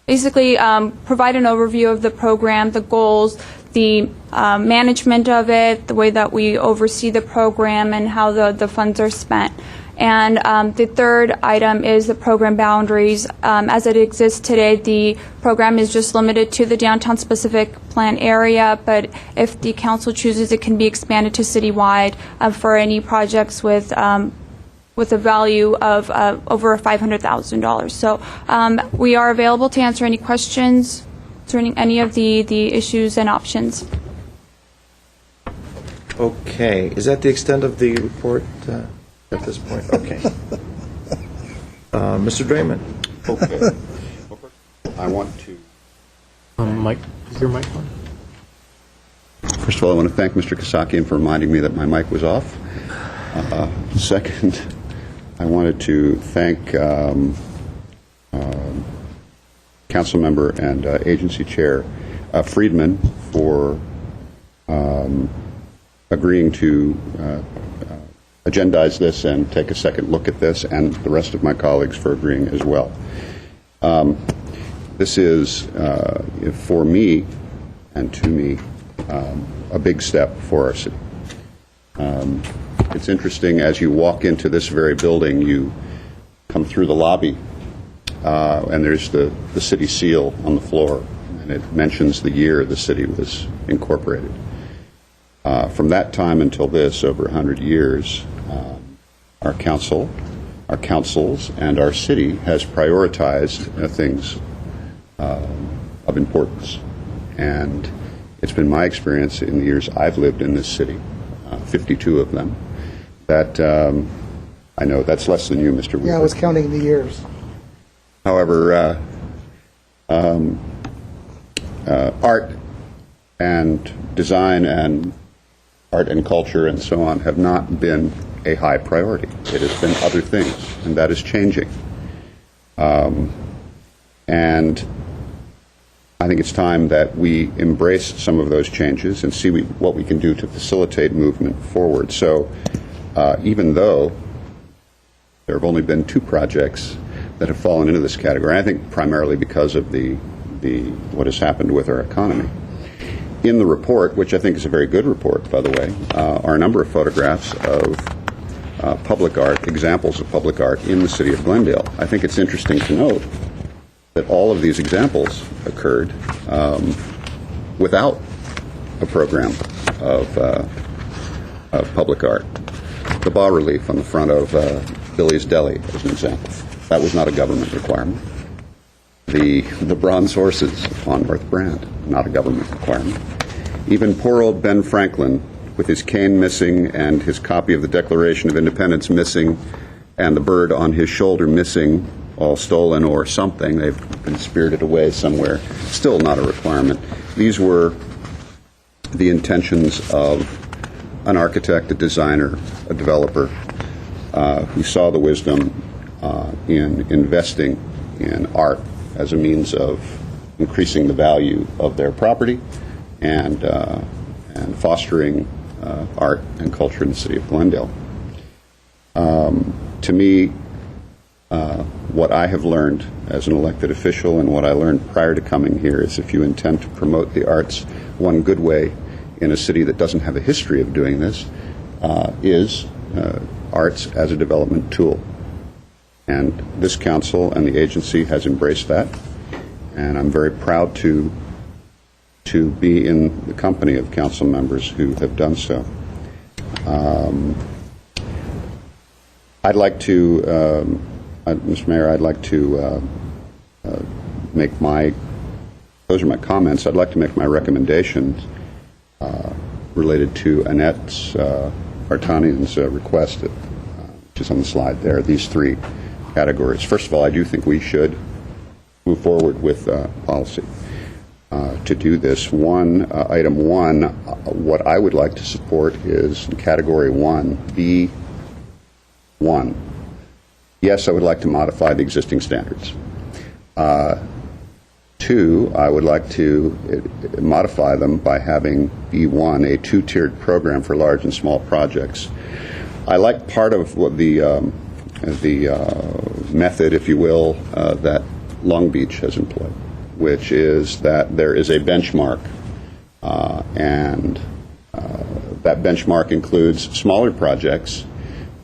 basically provide an overview of the program, the goals, the management of it, the way that we oversee the program, and how the funds are spent. And the third item is the program boundaries. As it exists today, the program is just limited to the downtown specific plan area, but if the council chooses, it can be expanded to citywide for any projects with a value of over $500,000. So we are available to answer any questions concerning any of the issues and options. Okay. Is that the extent of the report at this point? Okay. Mr. Draymond. Okay. I want to. Mike, is your mic on? First of all, I want to thank Mr. Kasakian for reminding me that my mic was off. Second, I wanted to thank Council Member and Agency Chair Friedman for agreeing to agendize this and take a second look at this, and the rest of my colleagues for agreeing as well. This is, for me and to me, a big step for our city. It's interesting, as you walk into this very building, you come through the lobby, and there's the city seal on the floor, and it mentions the year the city was incorporated. From that time until this, over 100 years, our council, our councils, and our city has prioritized things of importance. And it's been my experience in the years I've lived in this city, 52 of them, that I know that's less than you, Mr. Weaver. Yeah, I was counting the years. However, art and design and art and culture and so on have not been a high priority. It has been other things, and that is changing. And I think it's time that we embrace some of those changes and see what we can do to facilitate movement forward. So even though there have only been 2 projects that have fallen into this category, I think primarily because of what has happened with our economy. In the report, which I think is a very good report, by the way, are a number of photographs of public art, examples of public art in the city of Glendale. I think it's interesting to note that all of these examples occurred without a program of public art. The bas-relief on the front of Billy's Deli, as an example. That was not a government requirement. The bronze horses on North Brand, not a government requirement. Even poor old Ben Franklin, with his cane missing and his copy of the Declaration of Independence missing and the bird on his shoulder missing, all stolen or something. They've been spirited away somewhere. Still not a requirement. These were the intentions of an architect, a designer, a developer who saw the wisdom in investing in art as a means of increasing the value of their property and fostering art and culture in the city of Glendale. To me, what I have learned as an elected official and what I learned prior to coming here is if you intend to promote the arts, one good way in a city that doesn't have a history of doing this is arts as a development tool. And this council and the agency has embraced that, and I'm very proud to be in the company of council members who have done so. I'd like to, Mr. Mayor, I'd like to make those are my comments. I'd like to make my recommendations related to Annette Vartanian's request, which is on the slide there, these 3 categories. First of all, I do think we should move forward with policy to do this. Item 1, what I would like to support is in category 1, B1. Yes, I would like to modify the existing standards 2, I would like to modify them by having B1, a two-tiered program for large and small projects. I like part of what the method, if you will, that Long Beach has employed, which is that there is a benchmark, and that benchmark includes smaller projects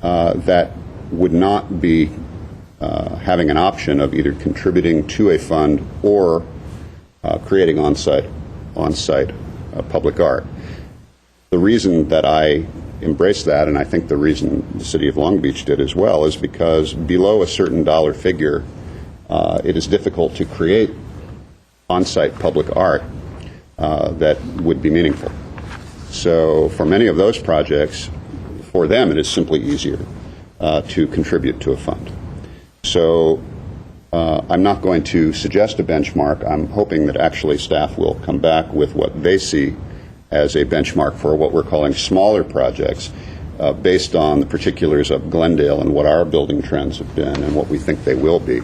that would not be having an option of either contributing to a fund or creating on-site public art. The reason that I embrace that, and I think the reason the City of Long Beach did as well, is because below a certain dollar figure, it is difficult to create on-site public art that would be meaningful. So for many of those projects, for them it is simply easier to contribute to a fund. So I'm not going to suggest a benchmark. I'm hoping that actually staff will come back with what they see as a benchmark for what we're calling smaller projects based on the particulars of Glendale and what our building trends have been and what we think they will be.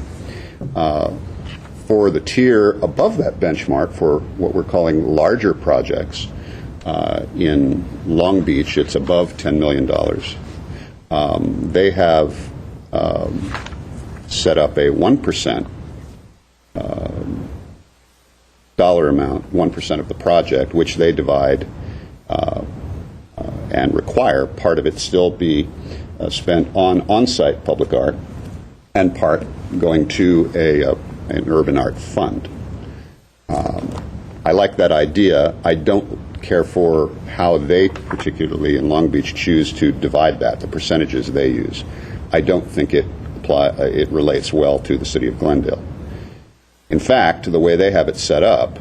For the tier above that benchmark, for what we're calling larger projects, in Long Beach, it's above $10 million. They have set up a 1% dollar amount, 1% of the project, which they divide and require part of it still be spent on on-site public art and part going to an urban art fund. I like that idea. I don't care for how they, particularly in Long Beach, choose to divide that, the percentages they use. I don't think it relates well to the City of Glendale. In fact, the way they have it set up,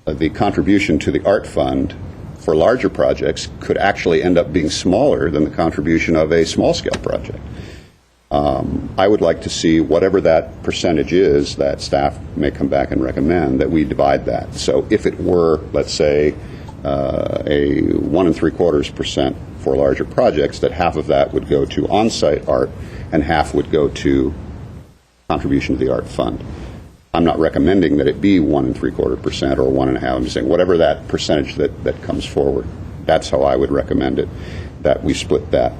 the contribution to the art fund for larger projects could actually end up being smaller than the contribution of a small-scale project. I would like to see whatever that percentage is that staff may come back and recommend, that we divide that. So if it were, let's say, a 1 3/4% for larger projects, that half of that would go to on-site art and half would go to contribution to the art fund. I'm not recommending that it be 1 3/4% or 1.5%. I'm just saying whatever that percentage that comes forward, that's how I would recommend it, that we split that.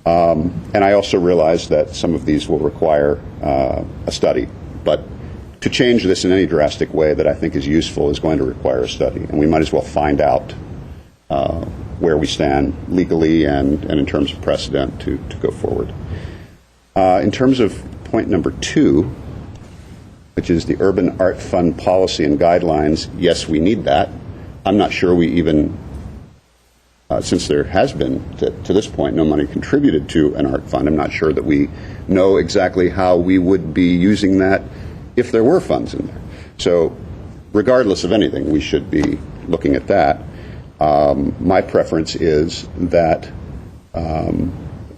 And I also realize that some of these will require a study, but to change this in any drastic way that I think is useful is going to require a study, and we might as well find out where we stand legally and in terms of precedent to go forward. In terms of point number 2, which is the Urban Art Fund policy and guidelines, yes, we need that. I'm not sure we even, since there has been, to this point, no money contributed to an art fund, I'm not sure that we know exactly how we would be using that if there were funds in there. So regardless of anything, we should be looking at that. My preference is that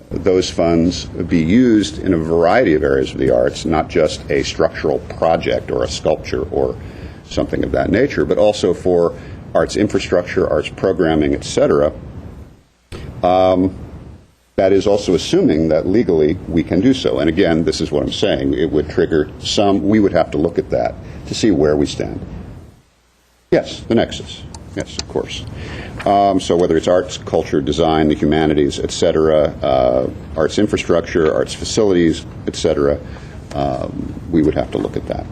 those funds be used in a variety of areas of the arts, not just a structural project or a sculpture or something of that nature, but also for arts infrastructure, arts programming, etc. That is also assuming that legally we can do so. And again, this is what I'm saying. It would trigger we would have to look at that to see where we stand. Yes, the nexus. Yes, of course. So whether it's arts, culture, design, the humanities, etc., arts infrastructure, arts facilities, etc., we would have to look at that.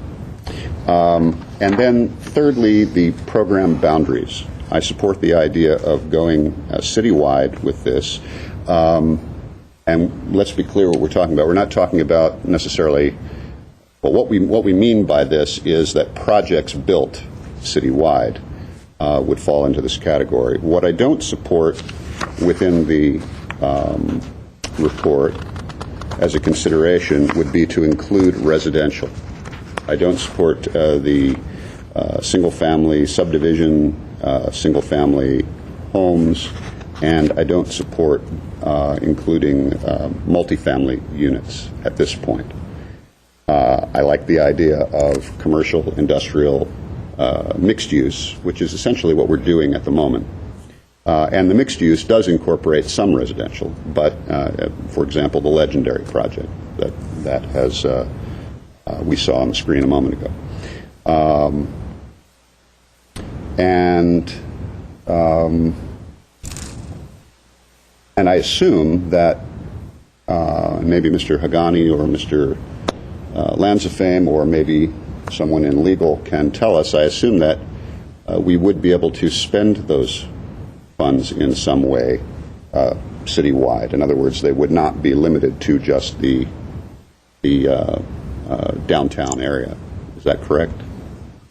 And then thirdly, the program boundaries. I support the idea of going citywide with this. And let's be clear what we're talking about. We're not talking about necessarily, well, what we mean by this is that projects built citywide would fall into this category. What I don't support within the report as a consideration would be to include residential. I don't support the single-family subdivision, single-family homes, and I don't support including multifamily units at this point. I like the idea of commercial, industrial, mixed use, which is essentially what we're doing at the moment. And the mixed use does incorporate some residential, but, for example, the Legendary project that has we saw on the screen a moment ago. And I assume that maybe Mr. Hagani or Mr. Lanzafame or maybe someone in legal can tell us, I assume that we would be able to spend those funds in some way citywide. In other words, they would not be limited to just the downtown area. Is that correct?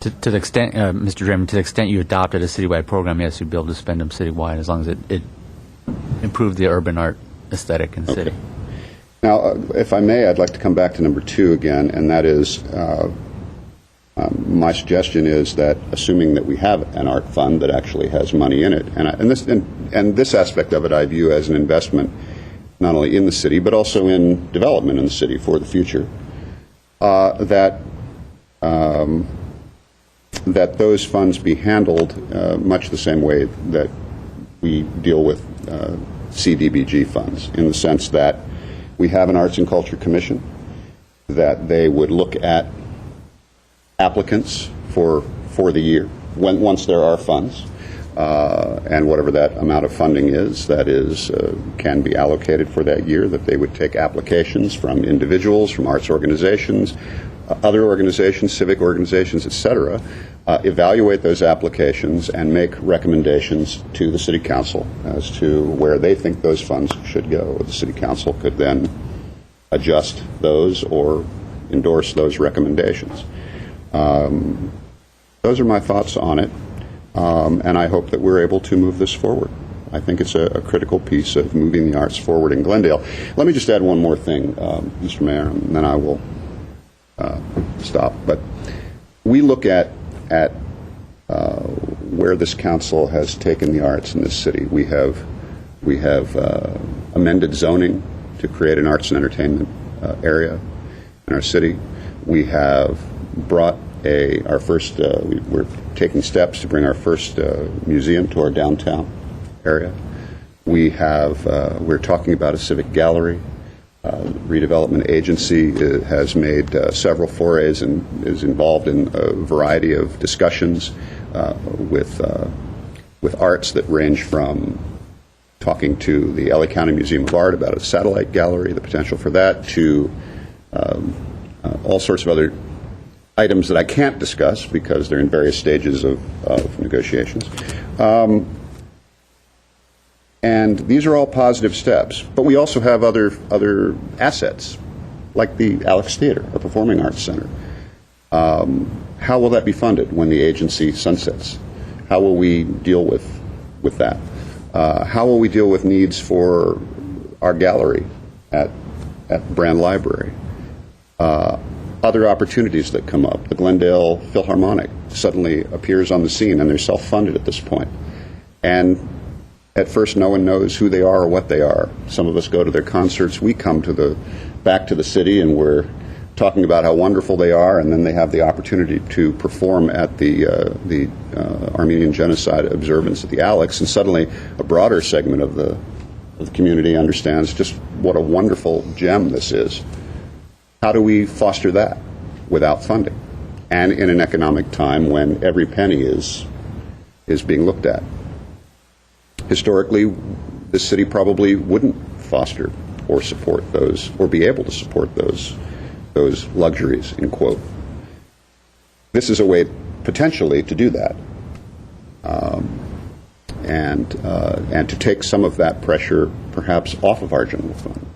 To the extent, Mr. Draymond, to the extent you adopted a citywide program, yes, you'd be able to spend them citywide as long as it improved the urban art aesthetic in the city. Now, if I may, I'd like to come back to number 2 again, and that is my suggestion is that, assuming that we have an art fund that actually has money in it, and this aspect of it I view as an investment not only in the city but also in development in the city for the future, that those funds be handled much the same way that we deal with CDBG funds, in the sense that we have an Arts and Culture Commission, that they would look at applicants for the year, once there are funds, and whatever that amount of funding is, that is, can be allocated for that year, that they would take applications from individuals, from arts organizations, other organizations, civic organizations, etc., evaluate those applications and make recommendations to the City Council as to where they think those funds should go. The City Council could then adjust those or endorse those recommendations. Those are my thoughts on it, and I hope that we're able to move this forward. I think it's a critical piece of moving the arts forward in Glendale. Let me just add one more thing, Mr. Mayor, and then I will stop. But we look at where this council has taken the arts in this city. We have amended zoning to create an arts and entertainment area in our city. We have brought our first. We're taking steps to bring our first museum to our downtown area. We're talking about a civic gallery. Redevelopment Agency has made several forays and is involved in a variety of discussions with arts that range from talking to the LA County Museum of Art about a satellite gallery, the potential for that, to all sorts of other items that I can't discuss because they're in various stages of negotiations. And these are all positive steps. But we also have other assets, like the Alex Theater, a performing arts center. How will that be funded when the agency sunsets? How will we deal with that? How will we deal with needs for our gallery at Brand Library? Other opportunities that come up. The Glendale Philharmonic suddenly appears on the scene, and they're self-funded at this point. And at first, no one knows who they are or what they are. Some of us go to their concerts. We come back to the city, and we're talking about how wonderful they are, and then they have the opportunity to perform at the Armenian Genocide observance at the Alex, and suddenly a broader segment of the community understands just what a wonderful gem this is. How do we foster that without funding, and in an economic time when every penny is being looked at? Historically, the city probably wouldn't foster or support those, or be able to support those luxuries, in quote. This is a way, potentially, to do that, and to take some of that pressure, perhaps, off of our general fund,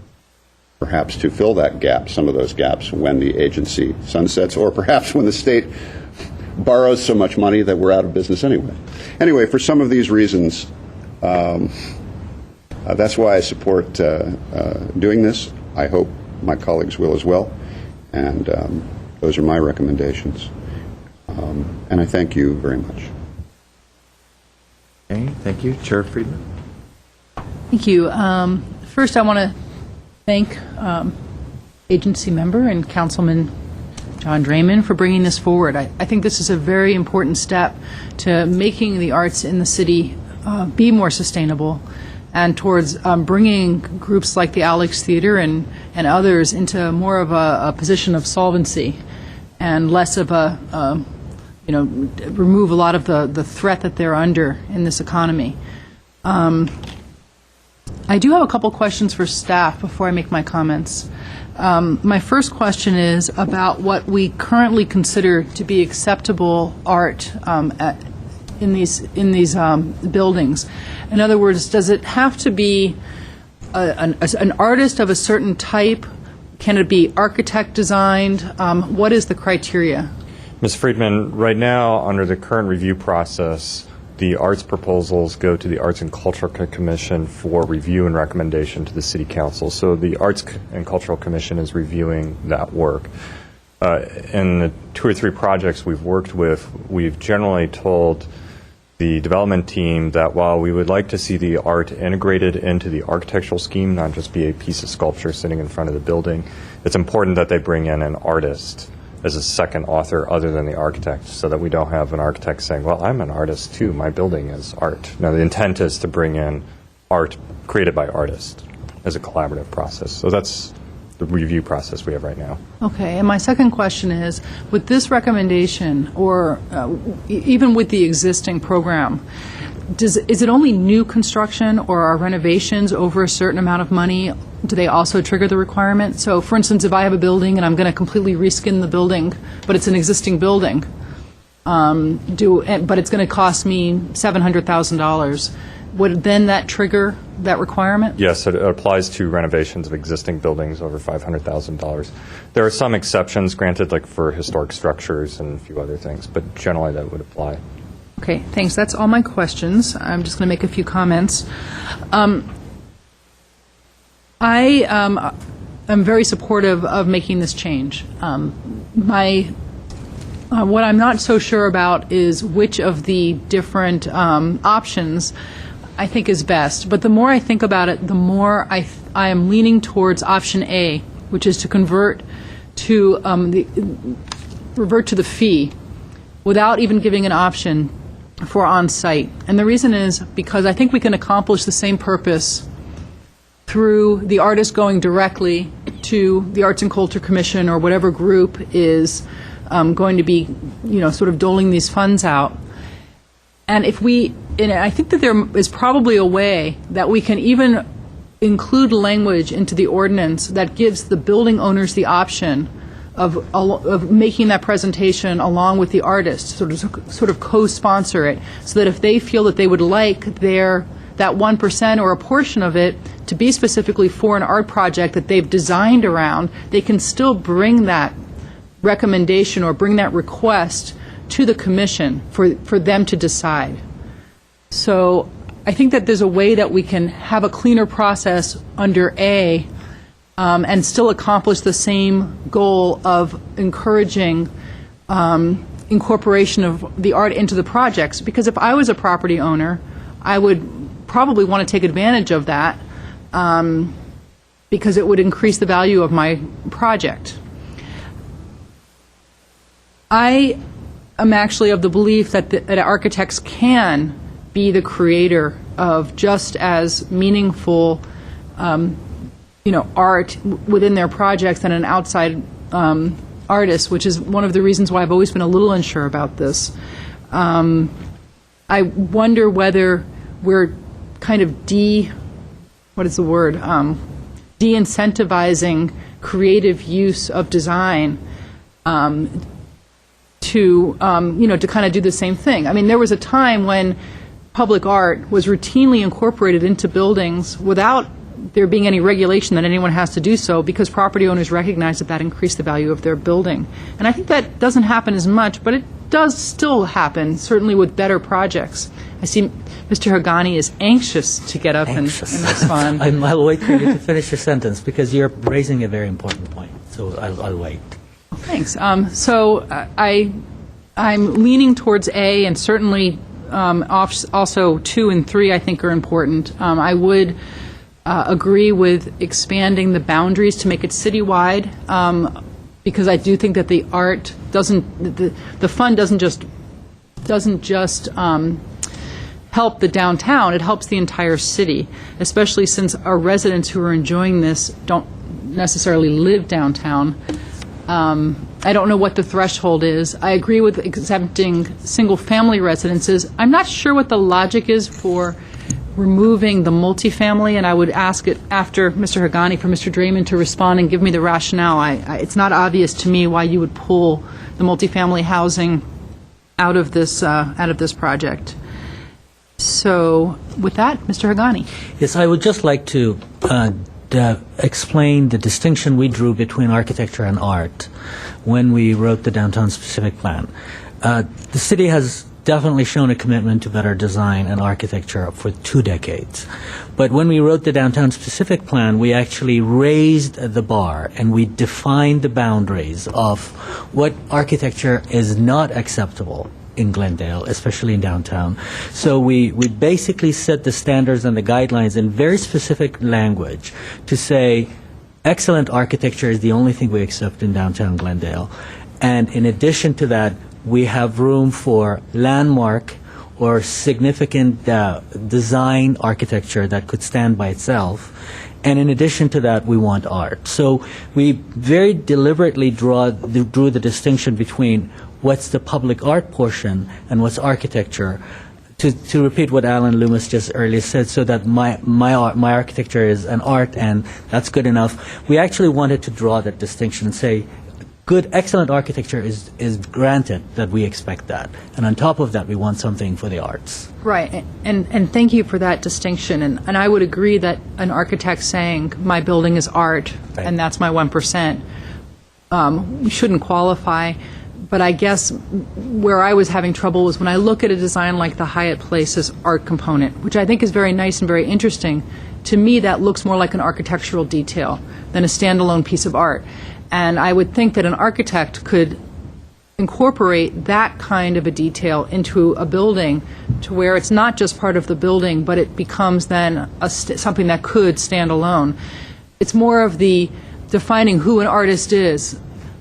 perhaps to fill that gap, some of those gaps, when the agency sunsets, or perhaps when the state borrows so much money that we're out of business anyway. Anyway, for some of these reasons, that's why I support doing this. I hope my colleagues will as well. And those are my recommendations. And I thank you very much. Okay, thank you. Chair Friedman. Thank you. First, I want to thank agency member and Councilman John Draymond for bringing this forward. I think this is a very important step to making the arts in the city be more sustainable, and towards bringing groups like the Alex Theater and others into more of a position of solvency and less of a remove a lot of the threat that they're under in this economy. I do have a couple questions for staff before I make my comments. My first question is about what we currently consider to be acceptable art in these buildings. In other words, does it have to be an artist of a certain type? Can it be architect designed? What is the criteria? Ms. Friedman, right now, under the current review process, the arts proposals go to the Arts and Cultural Commission for review and recommendation to the City Council. So the Arts and Cultural Commission is reviewing that work. In the 2 or 3 projects we've worked with, we've generally told the development team that while we would like to see the art integrated into the architectural scheme, not just be a piece of sculpture sitting in front of the building, it's important that they bring in an artist as a second author other than the architect, so that we don't have an architect saying, well, I'm an artist too, my building is art. Now, the intent is to bring in art created by artists as a collaborative process. So that's the review process we have right now. Okay, and my second question is, with this recommendation, or even with the existing program, is it only new construction, or are renovations over a certain amount of money, do they also trigger the requirement? So, for instance, if I have a building and I'm going to completely reskin the building, but it's an existing building, but it's going to cost me $700,000, would then that trigger that requirement? Yes, it applies to renovations of existing buildings over $500,000. There are some exceptions granted, like for historic structures and a few other things, but generally that would apply. Okay, thanks. That's all my questions. I'm just going to make a few comments. I am very supportive of making this change. What I'm not so sure about is which of the different options I think is best. But the more I think about it, the more I am leaning towards option A, which is to revert to the fee without even giving an option for on-site. And the reason is because I think we can accomplish the same purpose through the artist going directly to the Arts and Culture Commission or whatever group is going to be, sort of doling these funds out. And I think that there is probably a way that we can even include language into the ordinance that gives the building owners the option of making that presentation along with the artist, sort of co-sponsor it, so that if they feel that they would like that 1% or a portion of it to be specifically for an art project that they've designed around, they can still bring that recommendation or bring that request to the commission for them to decide. So I think that there's a way that we can have a cleaner process under A and still accomplish the same goal of encouraging incorporation of the art into the projects. Because if I was a property owner, I would probably want to take advantage of that because it would increase the value of my project. I am actually of the belief that architects can be the creator of just as meaningful art within their projects than an outside artist, which is one of the reasons why I've always been a little unsure about this. I wonder whether we're kind of de-incentivizing creative use of design to kind of do the same thing. I mean, there was a time when public art was routinely incorporated into buildings without there being any regulation that anyone has to do so, because property owners recognize that increased the value of their building. And I think that doesn't happen as much, but it does still happen, certainly with better projects. I see Mr. Hagani is anxious to get up and respond. I'll wait for you to finish your sentence, because you're raising a very important point, so I'll wait. Thanks. I'm leaning towards A, and certainly also 2 and 3 I think are important. I would agree with expanding the boundaries to make it citywide, because I do think that the art the fund doesn't just help the downtown, it helps the entire city, especially since our residents who are enjoying this don't necessarily live downtown. I don't know what the threshold is. I agree with exempting single-family residences. I'm not sure what the logic is for removing the multifamily, and I would ask it after Mr. Hagani for Mr. Draymond to respond and give me the rationale. It's not obvious to me why you would pull the multifamily housing out of this project. So, with that, Mr. Hagani. Yes, I would just like to explain the distinction we drew between architecture and art when we wrote the downtown specific plan. The city has definitely shown a commitment to better design and architecture for 2 decades. But when we wrote the downtown specific plan, we actually raised the bar and we defined the boundaries of what architecture is not acceptable in Glendale, especially in downtown. So we basically set the standards and the guidelines in very specific language to say excellent architecture is the only thing we accept in downtown Glendale. And in addition to that, we have room for landmark or significant design architecture that could stand by itself. And in addition to that, we want art. So we very deliberately drew the distinction between what's the public art portion and what's architecture. To repeat what Alan Loomis just earlier said, so that my architecture is an art and that's good enough. We actually wanted to draw that distinction and say, excellent architecture is granted that we expect that. And on top of that, we want something for the arts. Right, and thank you for that distinction. And I would agree that an architect saying, my building is art, Right. and that's my 1%, shouldn't qualify. But I guess where I was having trouble was when I look at a design like the Hyatt Place's art component, which I think is very nice and very interesting. To me, that looks more like an architectural detail than a standalone piece of art. And I would think that an architect could incorporate that kind of a detail into a building to where it's not just part of the building, but it becomes then something that could stand alone. It's more of the defining who an artist is.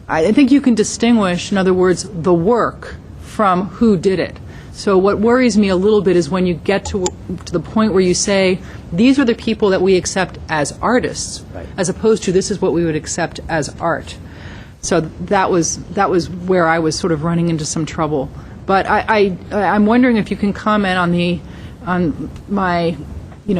I think you can distinguish, in other words, the work from who did it. So what worries me a little bit is when you get to the point where you say, these are the people that we accept as artists, Right. as opposed to this is what we would accept as art. So that was where I was sort of running into some trouble. But I'm wondering if you can comment on my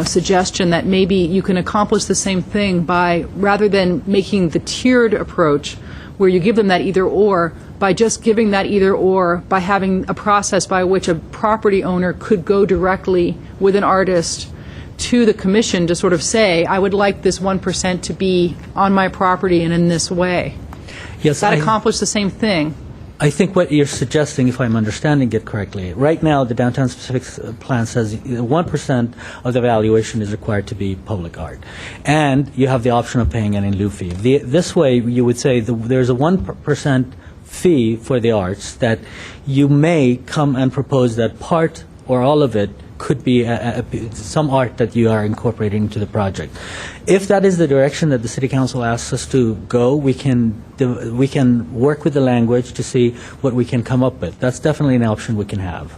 suggestion that maybe you can accomplish the same thing by, rather than making the tiered approach where you give them that either or, by just giving that either or, by having a process by which a property owner could go directly with an artist to the commission to sort of say, I would like this 1% to be on my property and in this way. Yes, That accomplish the same thing. I think what you're suggesting, if I'm understanding it correctly, right now the downtown specific plan says 1% of the valuation is required to be public art. And you have the option of paying an in lieu fee. This way, you would say there's a 1% fee for the arts that you may come and propose that part or all of it could be some art that you are incorporating into the project. If that is the direction that the City Council asks us to go, we can work with the language to see what we can come up with. That's definitely an option we can have.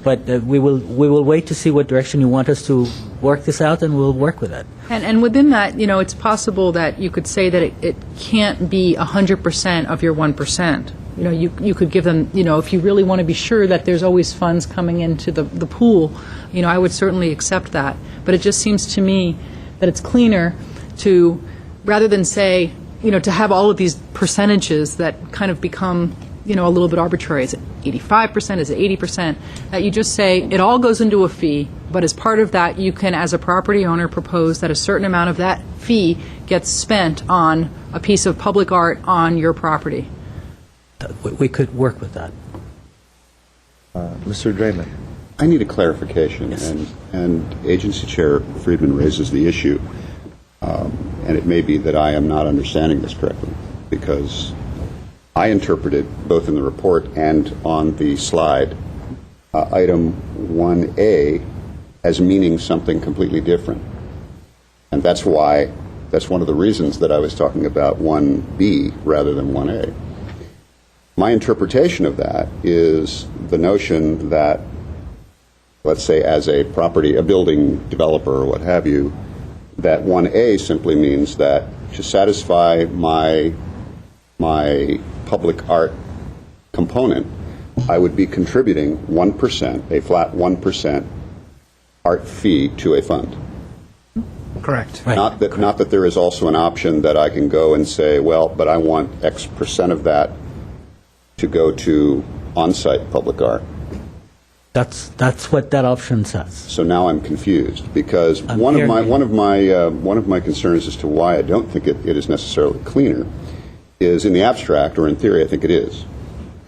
But we will wait to see what direction you want us to work this out, and we'll work with it. And within that, it's possible that you could say that it can't be 100% of your 1%. You could give them, if you really want to be sure that there's always funds coming into the pool, I would certainly accept that. But it just seems to me that it's cleaner to, rather than say, to have all of these percentages that kind of become, a little bit arbitrary. Is it 85%? Is it 80%? That you just say it all goes into a fee, but as part of that, you can, as a property owner, propose that a certain amount of that fee gets spent on a piece of public art on your property. We could work with that. Mr. Draymond. I need a clarification, and Agency Chair Friedman raises the issue, and it may be that I am not understanding this correctly, because I interpreted, both in the report and on the slide, item 1A as meaning something completely different. And that's one of the reasons that I was talking about 1B rather than 1A. My interpretation of that is the notion that, let's say, as a building developer or what have you, that 1A simply means that to satisfy my my public art component, I would be contributing 1%, a flat 1% art fee to a fund. Correct. Not that there is also an option that I can go and say, well, but I want X percent of that to go to on-site public art. That's what that option says. So now I'm confused, because one of my concerns as to why I don't think it is necessarily cleaner is, in the abstract, or in theory, I think it is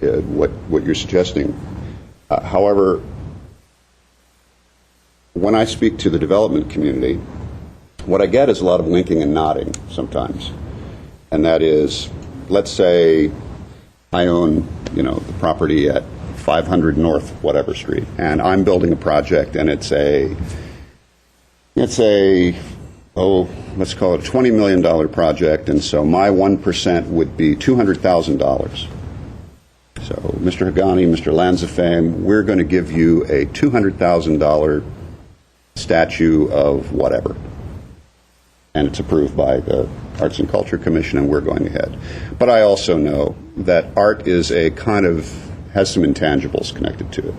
what you're suggesting. However, when I speak to the development community, what I get is a lot of winking and nodding sometimes, and that is, let's say I own, the property at 500 North whatever street, and I'm building a project, and it's a let's call it a $20 million project, and so my 1% would be $200,000. So, Mr. Hagani, Mr. Lanzafame, we're going to give you a $200,000 statue of whatever, and it's approved by the Arts and Culture Commission, and we're going ahead. But I also know that art is has some intangibles connected to it.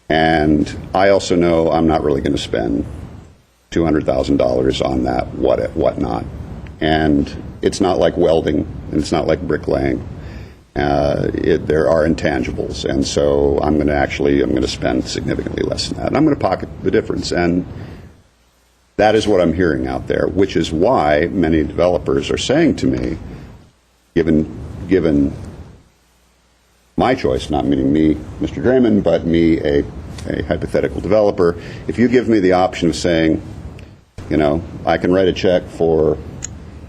And I also know I'm not really going to spend $200,000 on that whatnot. And it's not like welding, and it's not like bricklaying. There are intangibles, and so I'm going to spend significantly less than that. And I'm going to pocket the difference. And that is what I'm hearing out there, which is why many developers are saying to me, given my choice, not meaning me, Mr. Draymond, but me, a hypothetical developer, if you give me the option of saying, I can write a check for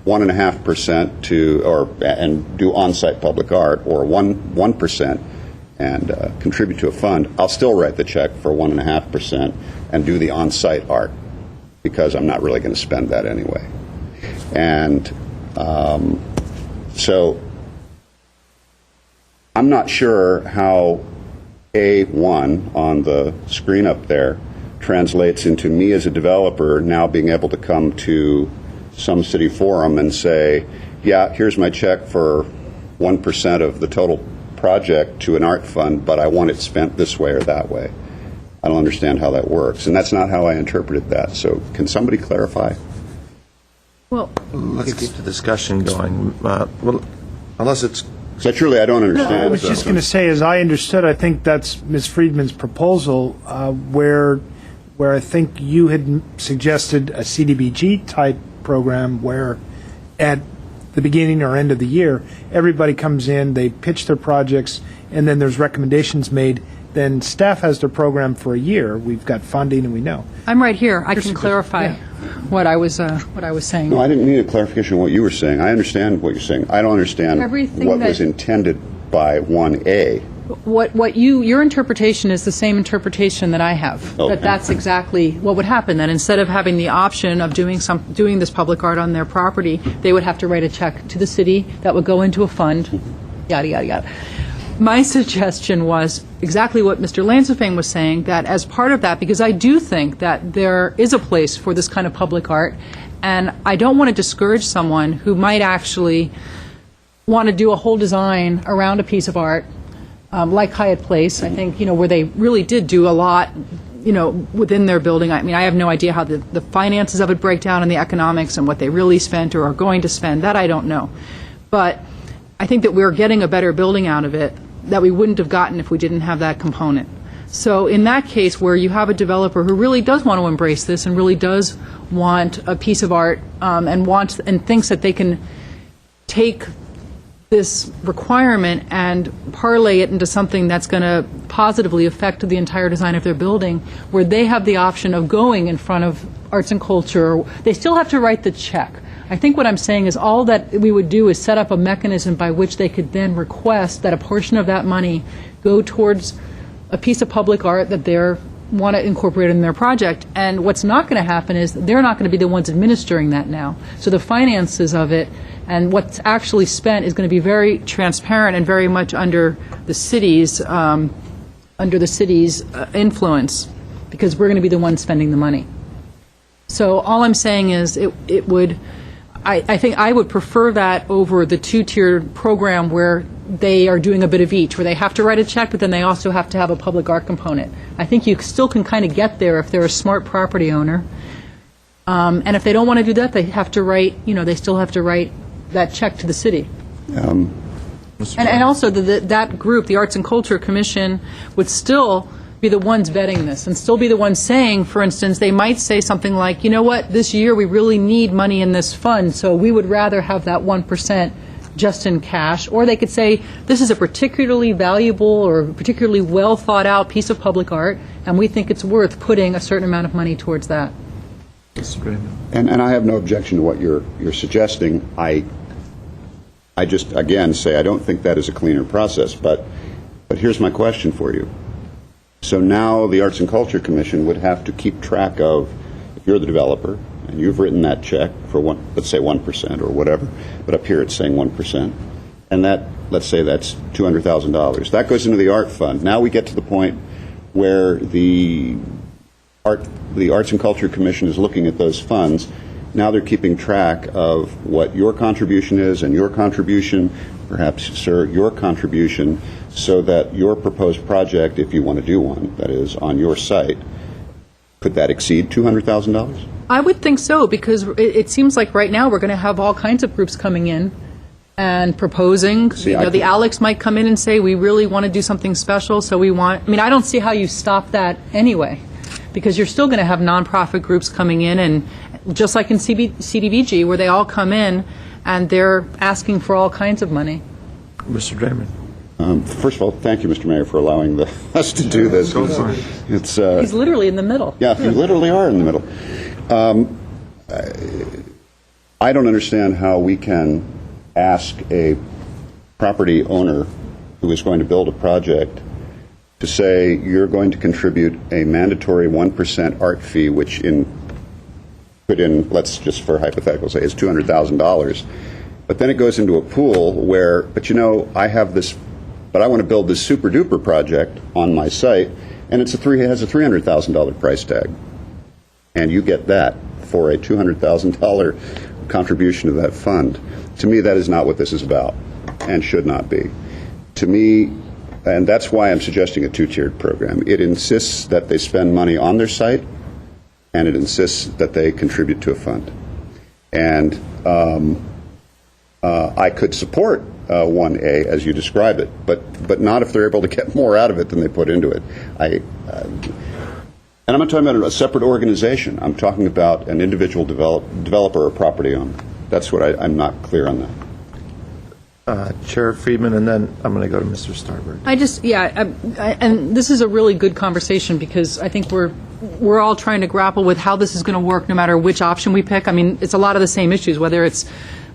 1.5% and do on-site public art, or 1% and contribute to a fund, I'll still write the check for 1.5% and do the on-site art, because I'm not really going to spend that anyway. And so I'm not sure how A1 on the screen up there translates into me as a developer now being able to come to some city forum and say, yeah, here's my check for 1% of the total project to an art fund, but I want it spent this way or that way. I don't understand how that works, and that's not how I interpreted that. So can somebody clarify? Well, let's keep the discussion going. Unless it's... So truly, I don't understand. I was just going to say, as I understood, I think that's Ms. Friedman's proposal, where I think you had suggested a CDBG-type program where at the beginning or end of the year, everybody comes in, they pitch their projects, and then there's recommendations made. Then staff has their program for a year. We've got funding, and we know. I'm right here. I can clarify what I was saying. No, I didn't need a clarification of what you were saying. I understand what you're saying. I don't understand what was intended by 1A. Your interpretation is the same interpretation that I have. Okay. That's exactly what would happen. That instead of having the option of doing this public art on their property, they would have to write a check to the city that would go into a fund. Yada yada yada. My suggestion was exactly what Mr. Lanzafame was saying, that as part of that, because I do think that there is a place for this kind of public art, and I don't want to discourage someone who might actually want to do a whole design around a piece of art, like Hyatt Place, I think, where they really did do a lot, within their building. I mean, I have no idea how the finances of it break down and the economics and what they really spent or are going to spend. That I don't know. But I think that we're getting a better building out of it that we wouldn't have gotten if we didn't have that component. So in that case, where you have a developer who really does want to embrace this and really does want a piece of art and thinks that they can take this requirement and parlay it into something that's going to positively affect the entire design of their building, where they have the option of going in front of Arts and Culture. They still have to write the check. I think what I'm saying is all that we would do is set up a mechanism by which they could then request that a portion of that money go towards a piece of public art that they want to incorporate in their project. And what's not going to happen is they're not going to be the ones administering that now. So the finances of it and what's actually spent is going to be very transparent and very much under the city's influence, because we're going to be the ones spending the money. So all I'm saying is it would. I think I would prefer that over the two-tiered program where they are doing a bit of each, where they have to write a check, but then they also have to have a public art component. I think you still can kind of get there if they're a smart property owner. And if they don't want to do that, they have to write, they still have to write that check to the city. And also that group, the Arts and Culture Commission, would still be the ones vetting this and still be the ones saying, for instance, they might say something like, you know what, this year we really need money in this fund, so we would rather have that 1% just in cash. Or they could say, this is a particularly valuable or particularly well thought out piece of public art, and we think it's worth putting a certain amount of money towards that. And I have no objection to what you're suggesting. I just, again, say I don't think that is a cleaner process. But here's my question for you. So now the Arts and Culture Commission would have to keep track of, if you're the developer, and you've written that check for, let's say 1% or whatever, but up here it's saying 1%, and that, let's say that's $200,000. That goes into the art fund. Now we get to the point where the Arts and Culture Commission is looking at those funds. Now they're keeping track of what your contribution is and your contribution, perhaps, sir, your contribution, so that your proposed project, if you want to do one, that is, on your site, could that exceed $200,000? I would think so, because it seems like right now we're going to have all kinds of groups coming in and proposing. The Alex might come in and say, we really want to do something special, so we want... I mean, I don't see how you stop that anyway, because you're still going to have nonprofit groups coming in, and just like in CDBG, where they all come in and they're asking for all kinds of money. Mr. Draymond. First of all, thank you, Mr. Mayor, for allowing us to do this. He's literally in the middle. Yeah, you literally are in the middle. I don't understand how we can ask a property owner who is going to build a project to say you're going to contribute a mandatory 1% art fee, which let's just for hypothetical say, is $200,000. But then it goes into a pool where, I have this, but I want to build this super duper project on my site, and it has a $300,000 price tag. And you get that for a $200,000 contribution to that fund. To me, that is not what this is about, and should not be. To me, and that's why I'm suggesting a two-tiered program. It insists that they spend money on their site, and it insists that they contribute to a fund. And I could support 1A as you describe it, but not if they're able to get more out of it than they put into it. And I'm not talking about a separate organization. I'm talking about an individual developer or property owner. That's what I'm not clear on that. Chair Friedman, and then I'm going to go to Mr. Starbird. And this is a really good conversation, because I think we're all trying to grapple with how this is going to work no matter which option we pick. I mean, it's a lot of the same issues, whether it's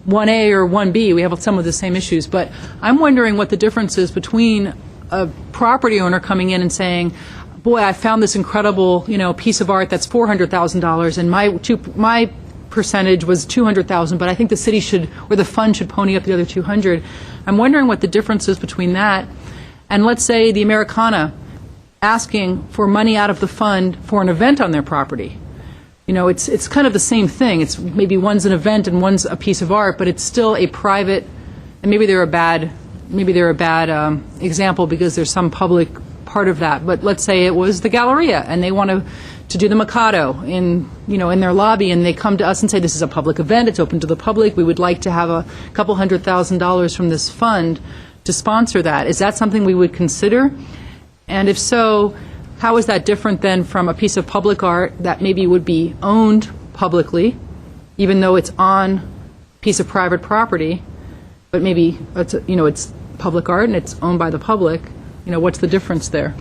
1A or 1B, we have some of the same issues. But I'm wondering what the difference is between a property owner coming in and saying, boy, I found this incredible, piece of art that's $400,000, and my percentage was $200,000, but I think the city should, or the fund should pony up the other $200,000. I'm wondering what the difference is between that and, let's say, the Americana asking for money out of the fund for an event on their property. It's kind of the same thing. It's maybe one's an event and one's a piece of art, but it's still a private, and maybe they're a bad example because there's some public part of that. But let's say it was the Galleria, and they want to do the Mikado in their lobby, and they come to us and say, this is a public event, it's open to the public, we would like to have a couple $100,000 from this fund to sponsor that. Is that something we would consider? And if so, how is that different then from a piece of public art that maybe would be owned publicly, even though it's on a piece of private property, but maybe it's public art and it's owned by the public? What's the difference there?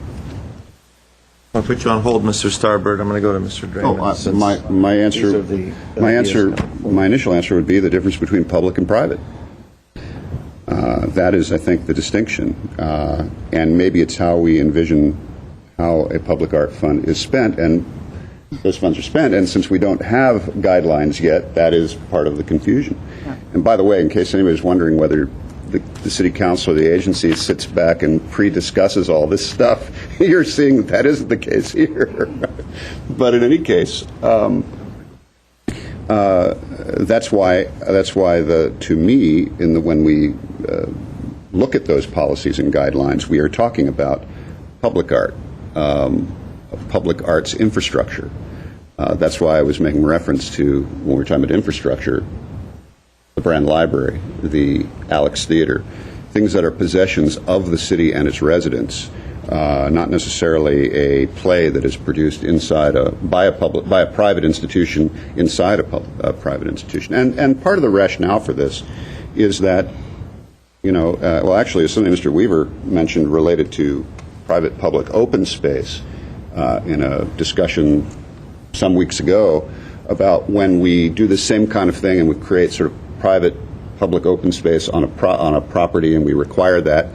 I'll put you on hold, Mr. Starbird. I'm going to go to Mr. Draymond. My initial answer would be the difference between public and private. That is, I think, the distinction. And maybe it's how we envision how a public art fund is spent, and those funds are spent. And since we don't have guidelines yet, that is part of the confusion. Yeah. And by the way, in case anybody's wondering whether the city council or the agency sits back and pre-discusses all this stuff, you're seeing that isn't the case here. But in any case, that's why to me, when we look at those policies and guidelines, we are talking about public art, public arts infrastructure. That's why I was making reference to, when we're talking about infrastructure, the Brand Library, the Alex Theater, things that are possessions of the city and its residents, not necessarily a play that is produced by a private institution inside a private institution. And part of the rationale for this is that, well, actually, it's something Mr. Weaver mentioned related to private-public open space in a discussion some weeks ago about when we do the same kind of thing and we create sort of private-public open space on a property and we require that.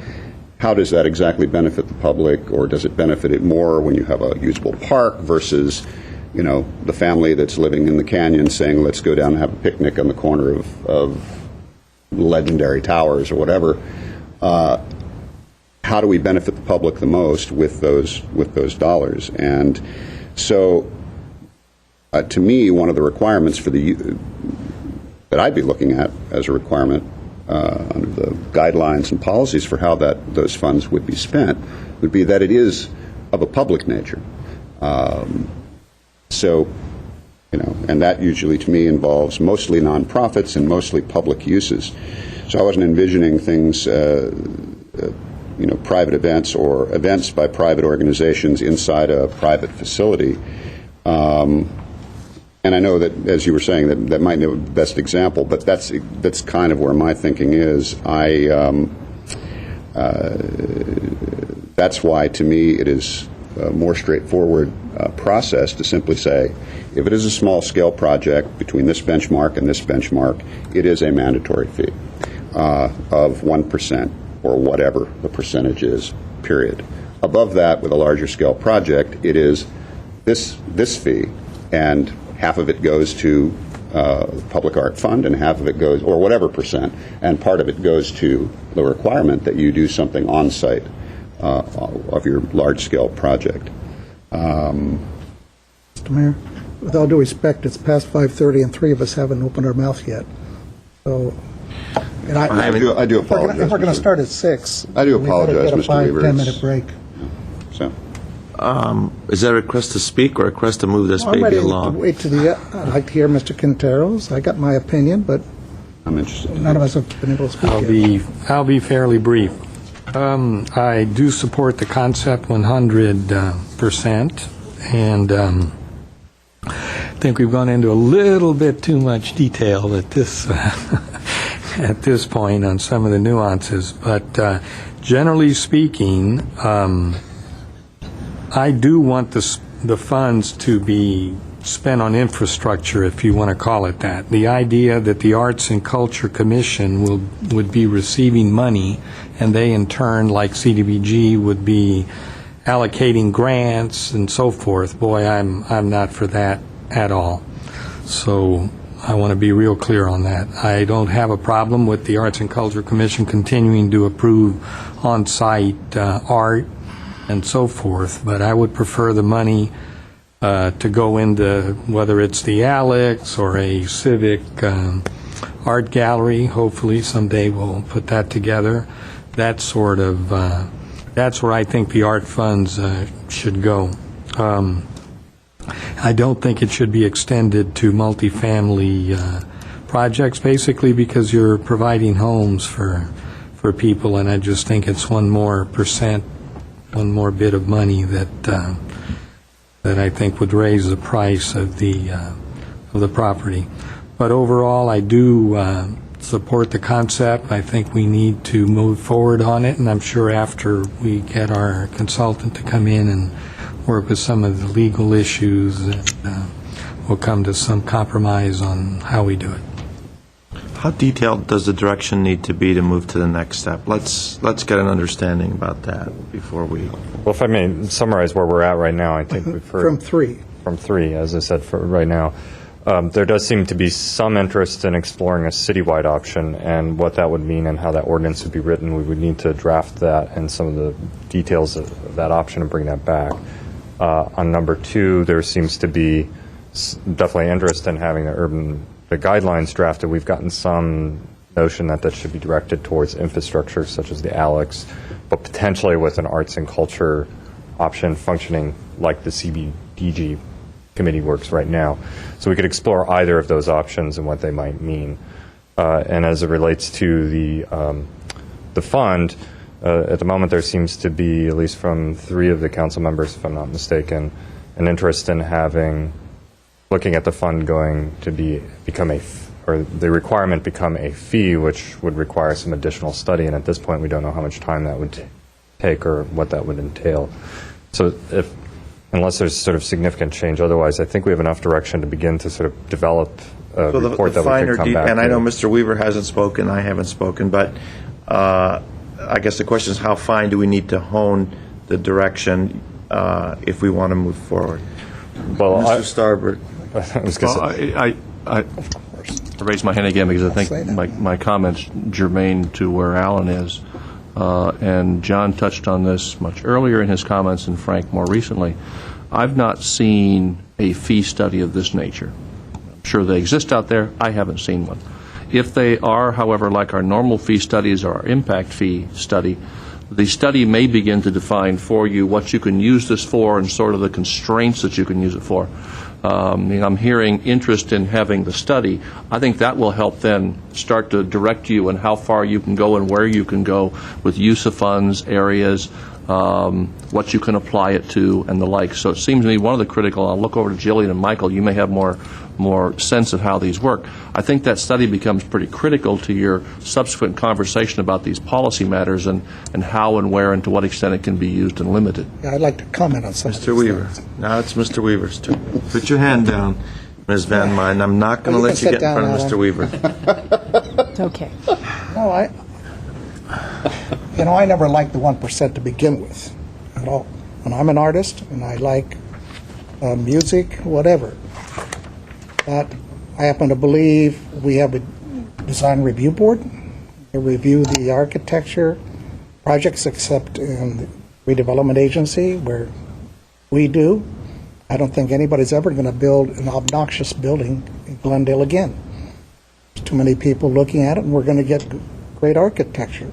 How does that exactly benefit the public, or does it benefit it more when you have a usable park versus, the family that's living in the canyon saying, let's go down and have a picnic on the corner of legendary towers or whatever? How do we benefit the public the most with those dollars? And so, to me, one of the requirements that I'd be looking at as a requirement under the guidelines and policies for how those funds would be spent would be that it is of a public nature. And that usually to me involves mostly nonprofits and mostly public uses. So I wasn't envisioning things, private events or events by private organizations inside a private facility. And I know that, as you were saying, that might be the best example, but that's kind of where my thinking is. That's why, to me, it is a more straightforward process to simply say, if it is a small-scale project between this benchmark and this benchmark, it is a mandatory fee of 1% or whatever the percentage is, period. Above that, with a larger-scale project, it is this fee, and half of it goes to public art fund, and half of it goes, or whatever percent, and part of it goes to the requirement that you do something on site of your large-scale project. Mr. Mayor, with all due respect, it's past 5:30, and three of us haven't opened our mouth yet. So, and I do apologize. If we're going to start at 6, I do apologize, Mr. Weaver. We better get a 5-10 minute break. So. Is that a request to speak or a request to move this baby along? I'm ready to wait to the end. I'd like to hear Mr. Quintero's. I got my opinion, but I'm interested. None of us have been able to speak yet. I'll be fairly brief. I do support the concept 100%, and I think we've gone into a little bit too much detail at this at this point on some of the nuances. But generally speaking, I do want the funds to be spent on infrastructure, if you want to call it that. The idea that the Arts and Culture Commission would be receiving money, and they in turn, like CDBG, would be allocating grants and so forth. Boy, I'm not for that at all. So I want to be real clear on that. I don't have a problem with the Arts and Culture Commission continuing to approve on-site art and so forth, but I would prefer the money to go into, whether it's the Alex or a civic art gallery. Hopefully someday we'll put that together. That sort of, that's where I think the art funds should go. I don't think it should be extended to multifamily projects, basically because you're providing homes for people, and I just think it's one more bit of money that I think would raise the price of the property. But overall, I do support the concept. I think we need to move forward on it, and I'm sure after we get our consultant to come in and work with some of the legal issues, we'll come to some compromise on how we do it. How detailed does the direction need to be to move to the next step? Let's get an understanding about that before we... Well, if I may summarize where we're at right now, I think we've heard... From three, as I said, for right now. There does seem to be some interest in exploring a citywide option, and what that would mean and how that ordinance would be written. We would need to draft that and some of the details of that option and bring that back. On number 2, there seems to be definitely interest in having the guidelines drafted. We've gotten some notion that should be directed towards infrastructure such as the Alex, but potentially with an arts and culture option functioning like the CBDG committee works right now. So we could explore either of those options and what they might mean. And as it relates to the fund, at the moment there seems to be, at least from 3 of the council members, if I'm not mistaken, an interest in looking at the fund going to become or the requirement become a fee, which would require some additional study. And at this point, we don't know how much time that would take or what that would entail. So unless there's sort of significant change otherwise, I think we have enough direction to begin to sort of develop a report that we could come back to. And I know Mr. Weaver hasn't spoken, I haven't spoken, but I guess the question is how fine do we need to hone the direction if we want to move forward? Well, Mr. Starbird. I was going to say. I raise my hand again because I think my comment's germane to where Alan is. And John touched on this much earlier in his comments, and Frank more recently. I've not seen a fee study of this nature. I'm sure they exist out there. I haven't seen one. If they are, however, like our normal fee studies or our impact fee study, the study may begin to define for you what you can use this for and sort of the constraints that you can use it for. I'm hearing interest in having the study. I think that will help then start to direct you in how far you can go and where you can go with use of funds, areas, what you can apply it to, and the like. So it seems to me one of the critical, I'll look over to Jillian and Michael, you may have more sense of how these work. I think that study becomes pretty critical to your subsequent conversation about these policy matters and how and where and to what extent it can be used and limited. Yeah, I'd like to comment on something. Mr. Weaver. Now it's Mr. Weaver's turn. Put your hand down, Ms. Van Mine. I'm not going to let you get in front of Mr. Weaver. It's okay. No, I never liked the 1% to begin with at all. And I'm an artist, and I like music, whatever. But I happen to believe we have a design review board. They review the architecture projects except in the redevelopment agency where we do. I don't think anybody's ever going to build an obnoxious building in Glendale again. There's too many people looking at it, and we're going to get great architecture.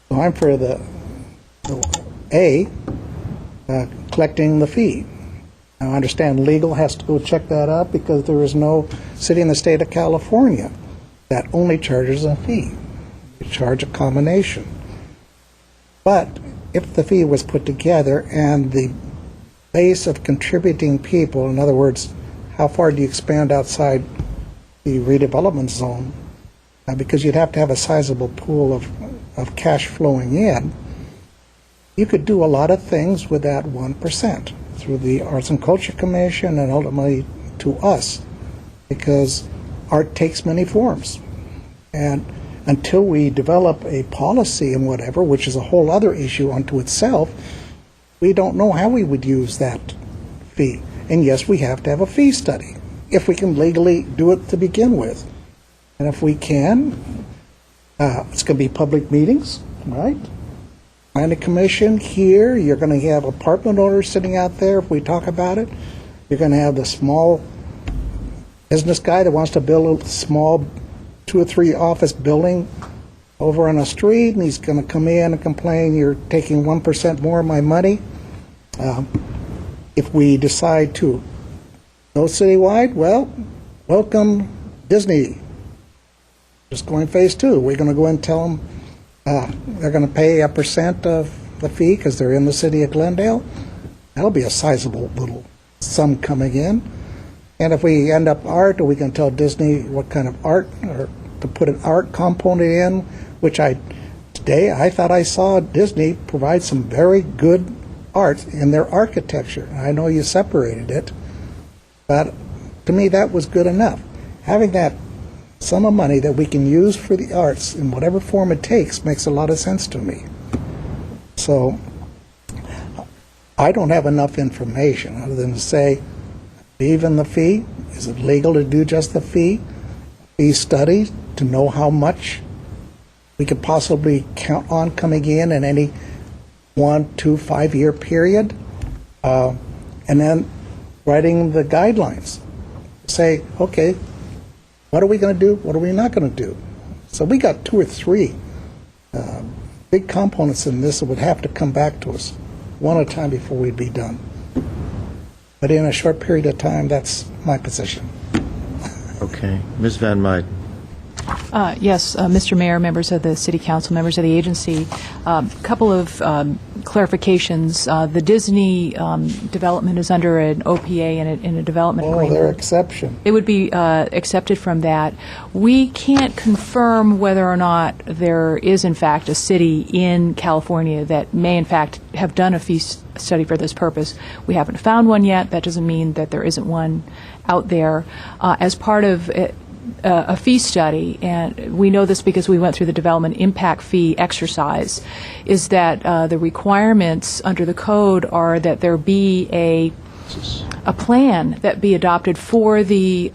So I'm for collecting the fee. Now, I understand legal has to go check that out because there is no city in the state of California that only charges a fee. We charge a combination. But if the fee was put together and the base of contributing people, in other words, how far do you expand outside the redevelopment zone, because you'd have to have a sizable pool of cash flowing in, you could do a lot of things with that 1% through the Arts and Culture Commission and ultimately to us, because art takes many forms. And until we develop a policy and whatever, which is a whole other issue unto itself, we don't know how we would use that fee. And yes, we have to have a fee study if we can legally do it to begin with. And if we can, it's going to be public meetings, right? Planning Commission here, you're going to have apartment owners sitting out there if we talk about it. You're going to have the small business guy that wants to build a small 2 or 3 office building over on a street, and he's going to come in and complain, you're taking 1% more of my money. If we decide to go citywide, well, welcome Disney. Just going phase 2. We're going to go and tell them they're going to pay a % of the fee because they're in the city of Glendale. That'll be a sizable little sum coming in. And if we end up art, are we going to tell Disney what kind of art, or to put an art component in, which today I thought I saw Disney provide some very good art in their architecture. I know you separated it, but to me that was good enough. Having that sum of money that we can use for the arts in whatever form it takes makes a lot of sense to me. So I don't have enough information other than to say, believe in the fee. Is it legal to do just the fee? Fee study to know how much we could possibly count on coming in any 1, 2, 5-year period. And then writing the guidelines. Say, okay, what are we going to do? What are we not going to do? So we got 2 or 3 big components in this that would have to come back to us one at a time before we'd be done. But in a short period of time, that's my position. Okay. Ms. Van Meiden. Yes, Mr. Mayor, members of the City Council, members of the agency, a couple of clarifications. The Disney development is under an OPA and in a development agreement. Their exception. It would be accepted from that. We can't confirm whether or not there is, in fact, a city in California that may, in fact, have done a fee study for this purpose. We haven't found one yet. That doesn't mean that there isn't one out there. As part of a fee study, and we know this because we went through the development impact fee exercise, is that the requirements under the code are that there be a plan that be adopted for the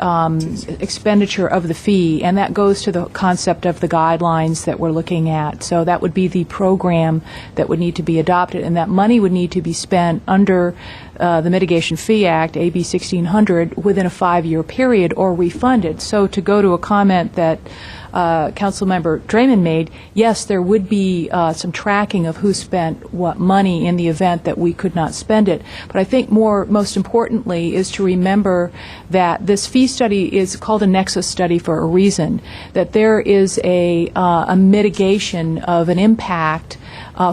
expenditure of the fee, and that goes to the concept of the guidelines that we're looking at. So that would be the program that would need to be adopted, and that money would need to be spent under the Mitigation Fee Act, AB 1600, within a 5-year period or refunded. So to go to a comment that Councilmember Draymond made, yes, there would be some tracking of who spent what money in the event that we could not spend it. But I think most importantly is to remember that this fee study is called a nexus study for a reason, that there is a mitigation of an impact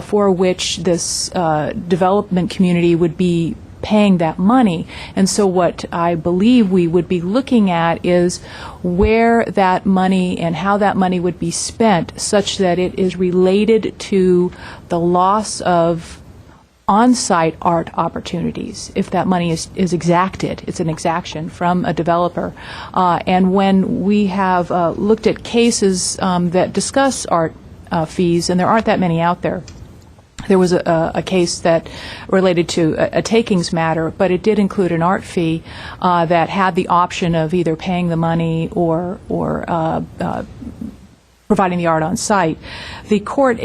for which this development community would be paying that money. And so what I believe we would be looking at is where that money and how that money would be spent such that it is related to the loss of on-site art opportunities. If that money is exacted, it's an exaction from a developer. And when we have looked at cases that discuss art fees, and there aren't that many out there, there was a case that related to a takings matter, but it did include an art fee that had the option of either paying the money or providing the art on site. The court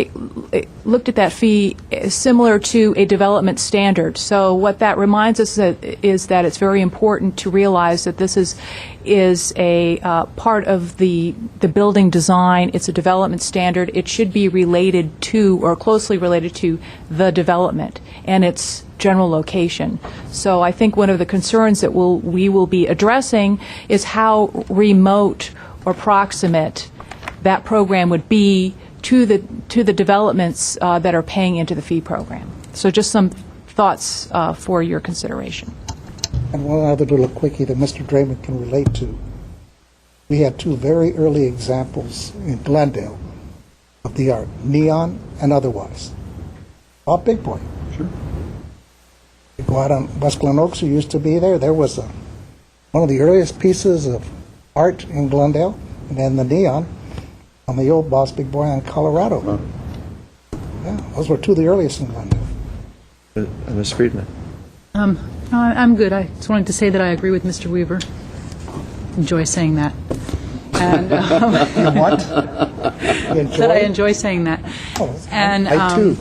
looked at that fee similar to a development standard. So what that reminds us is that it's very important to realize that this is a part of the building design. It's a development standard. It should be related to or closely related to the development and its general location. So I think one of the concerns that we will be addressing is how remote or proximate that program would be to the developments that are paying into the fee program. So just some thoughts for your consideration. And one other little quickie that Mr. Draymond can relate to. We had 2 very early examples in Glendale of the art, neon and otherwise. Bob Big Boy. Sure. You go out on West Glen Oaks, who used to be there. There was one of the earliest pieces of art in Glendale, and then the neon on the old Boss Big Boy on Colorado. Wow. Yeah, those were 2 of the earliest in Glendale. Ms. Friedman. No, I'm good. I just wanted to say that I agree with Mr. Weaver. Enjoy saying that. And what? That I enjoy saying that. Oh, and I too.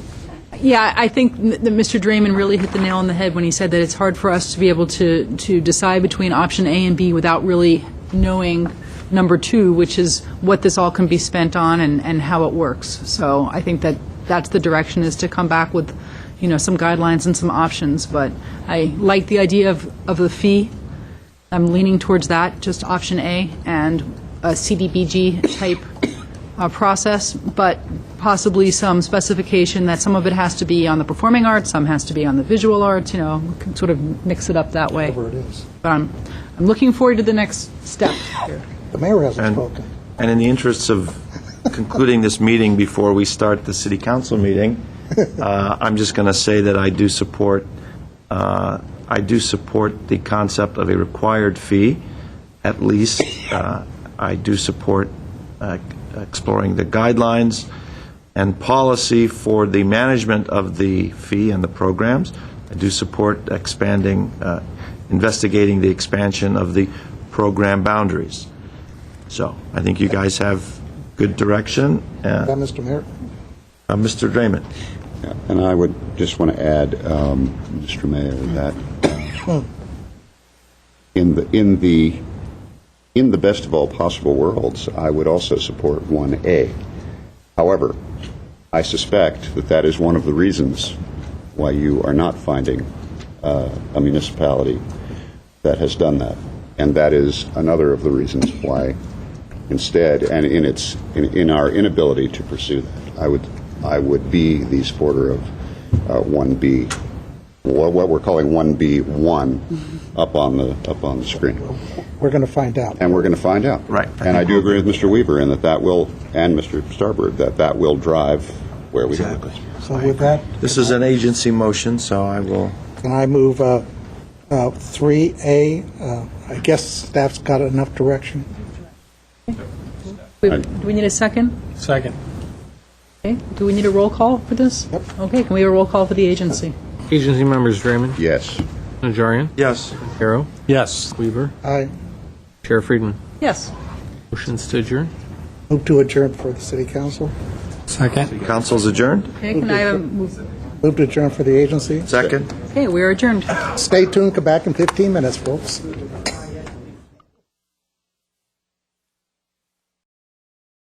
Yeah, I think that Mr. Draymond really hit the nail on the head when he said that it's hard for us to be able to decide between option A and B without really knowing number 2, which is what this all can be spent on and how it works. So I think that's the direction, is to come back with, some guidelines and some options. But I like the idea of the fee. I'm leaning towards that, just option A, and a CDBG type process, but possibly some specification that some of it has to be on the performing arts, some has to be on the visual arts, we can sort of mix it up that way. Whatever it is. But I'm looking forward to the next step here. The mayor hasn't spoken. And in the interests of concluding this meeting before we start the city council meeting, I'm just going to say that I do support the concept of a required fee, at least. I do support exploring the guidelines and policy for the management of the fee and the programs. I do support investigating the expansion of the program boundaries. So I think you guys have good direction. Mr. Mayor? Mr. Draymond. Yeah, and I would just want to add, Mr. Mayor, that in the best of all possible worlds, I would also support 1A. However, I suspect that that is one of the reasons why you are not finding a municipality that has done that. And that is another of the reasons why instead, and in our inability to pursue that, I would be the supporter of 1B, what we're calling 1B1 up on the screen. We're going to find out. And we're going to find out. Right. And I do agree with Mr. Weaver in that will, and Mr. Starbird, that will drive where we go. So with that, This is an agency motion, so I will... can I move 3A? I guess staff's got enough direction. Do we need a second? Second. Okay. Do we need a roll call for this? Yep. Okay, can we have a roll call for the agency? Agency members Draymond, Yes. Najarian, Yes. Harrow, Yes. Weaver, I Chair Friedman. Yes. Motion's to adjourn. move to adjourn for the city council. Second. Council's adjourned. Okay, can I have a move? Move to adjourn for the agency. Second. Okay, we are adjourned. Stay tuned. Come back in 15 minutes, folks.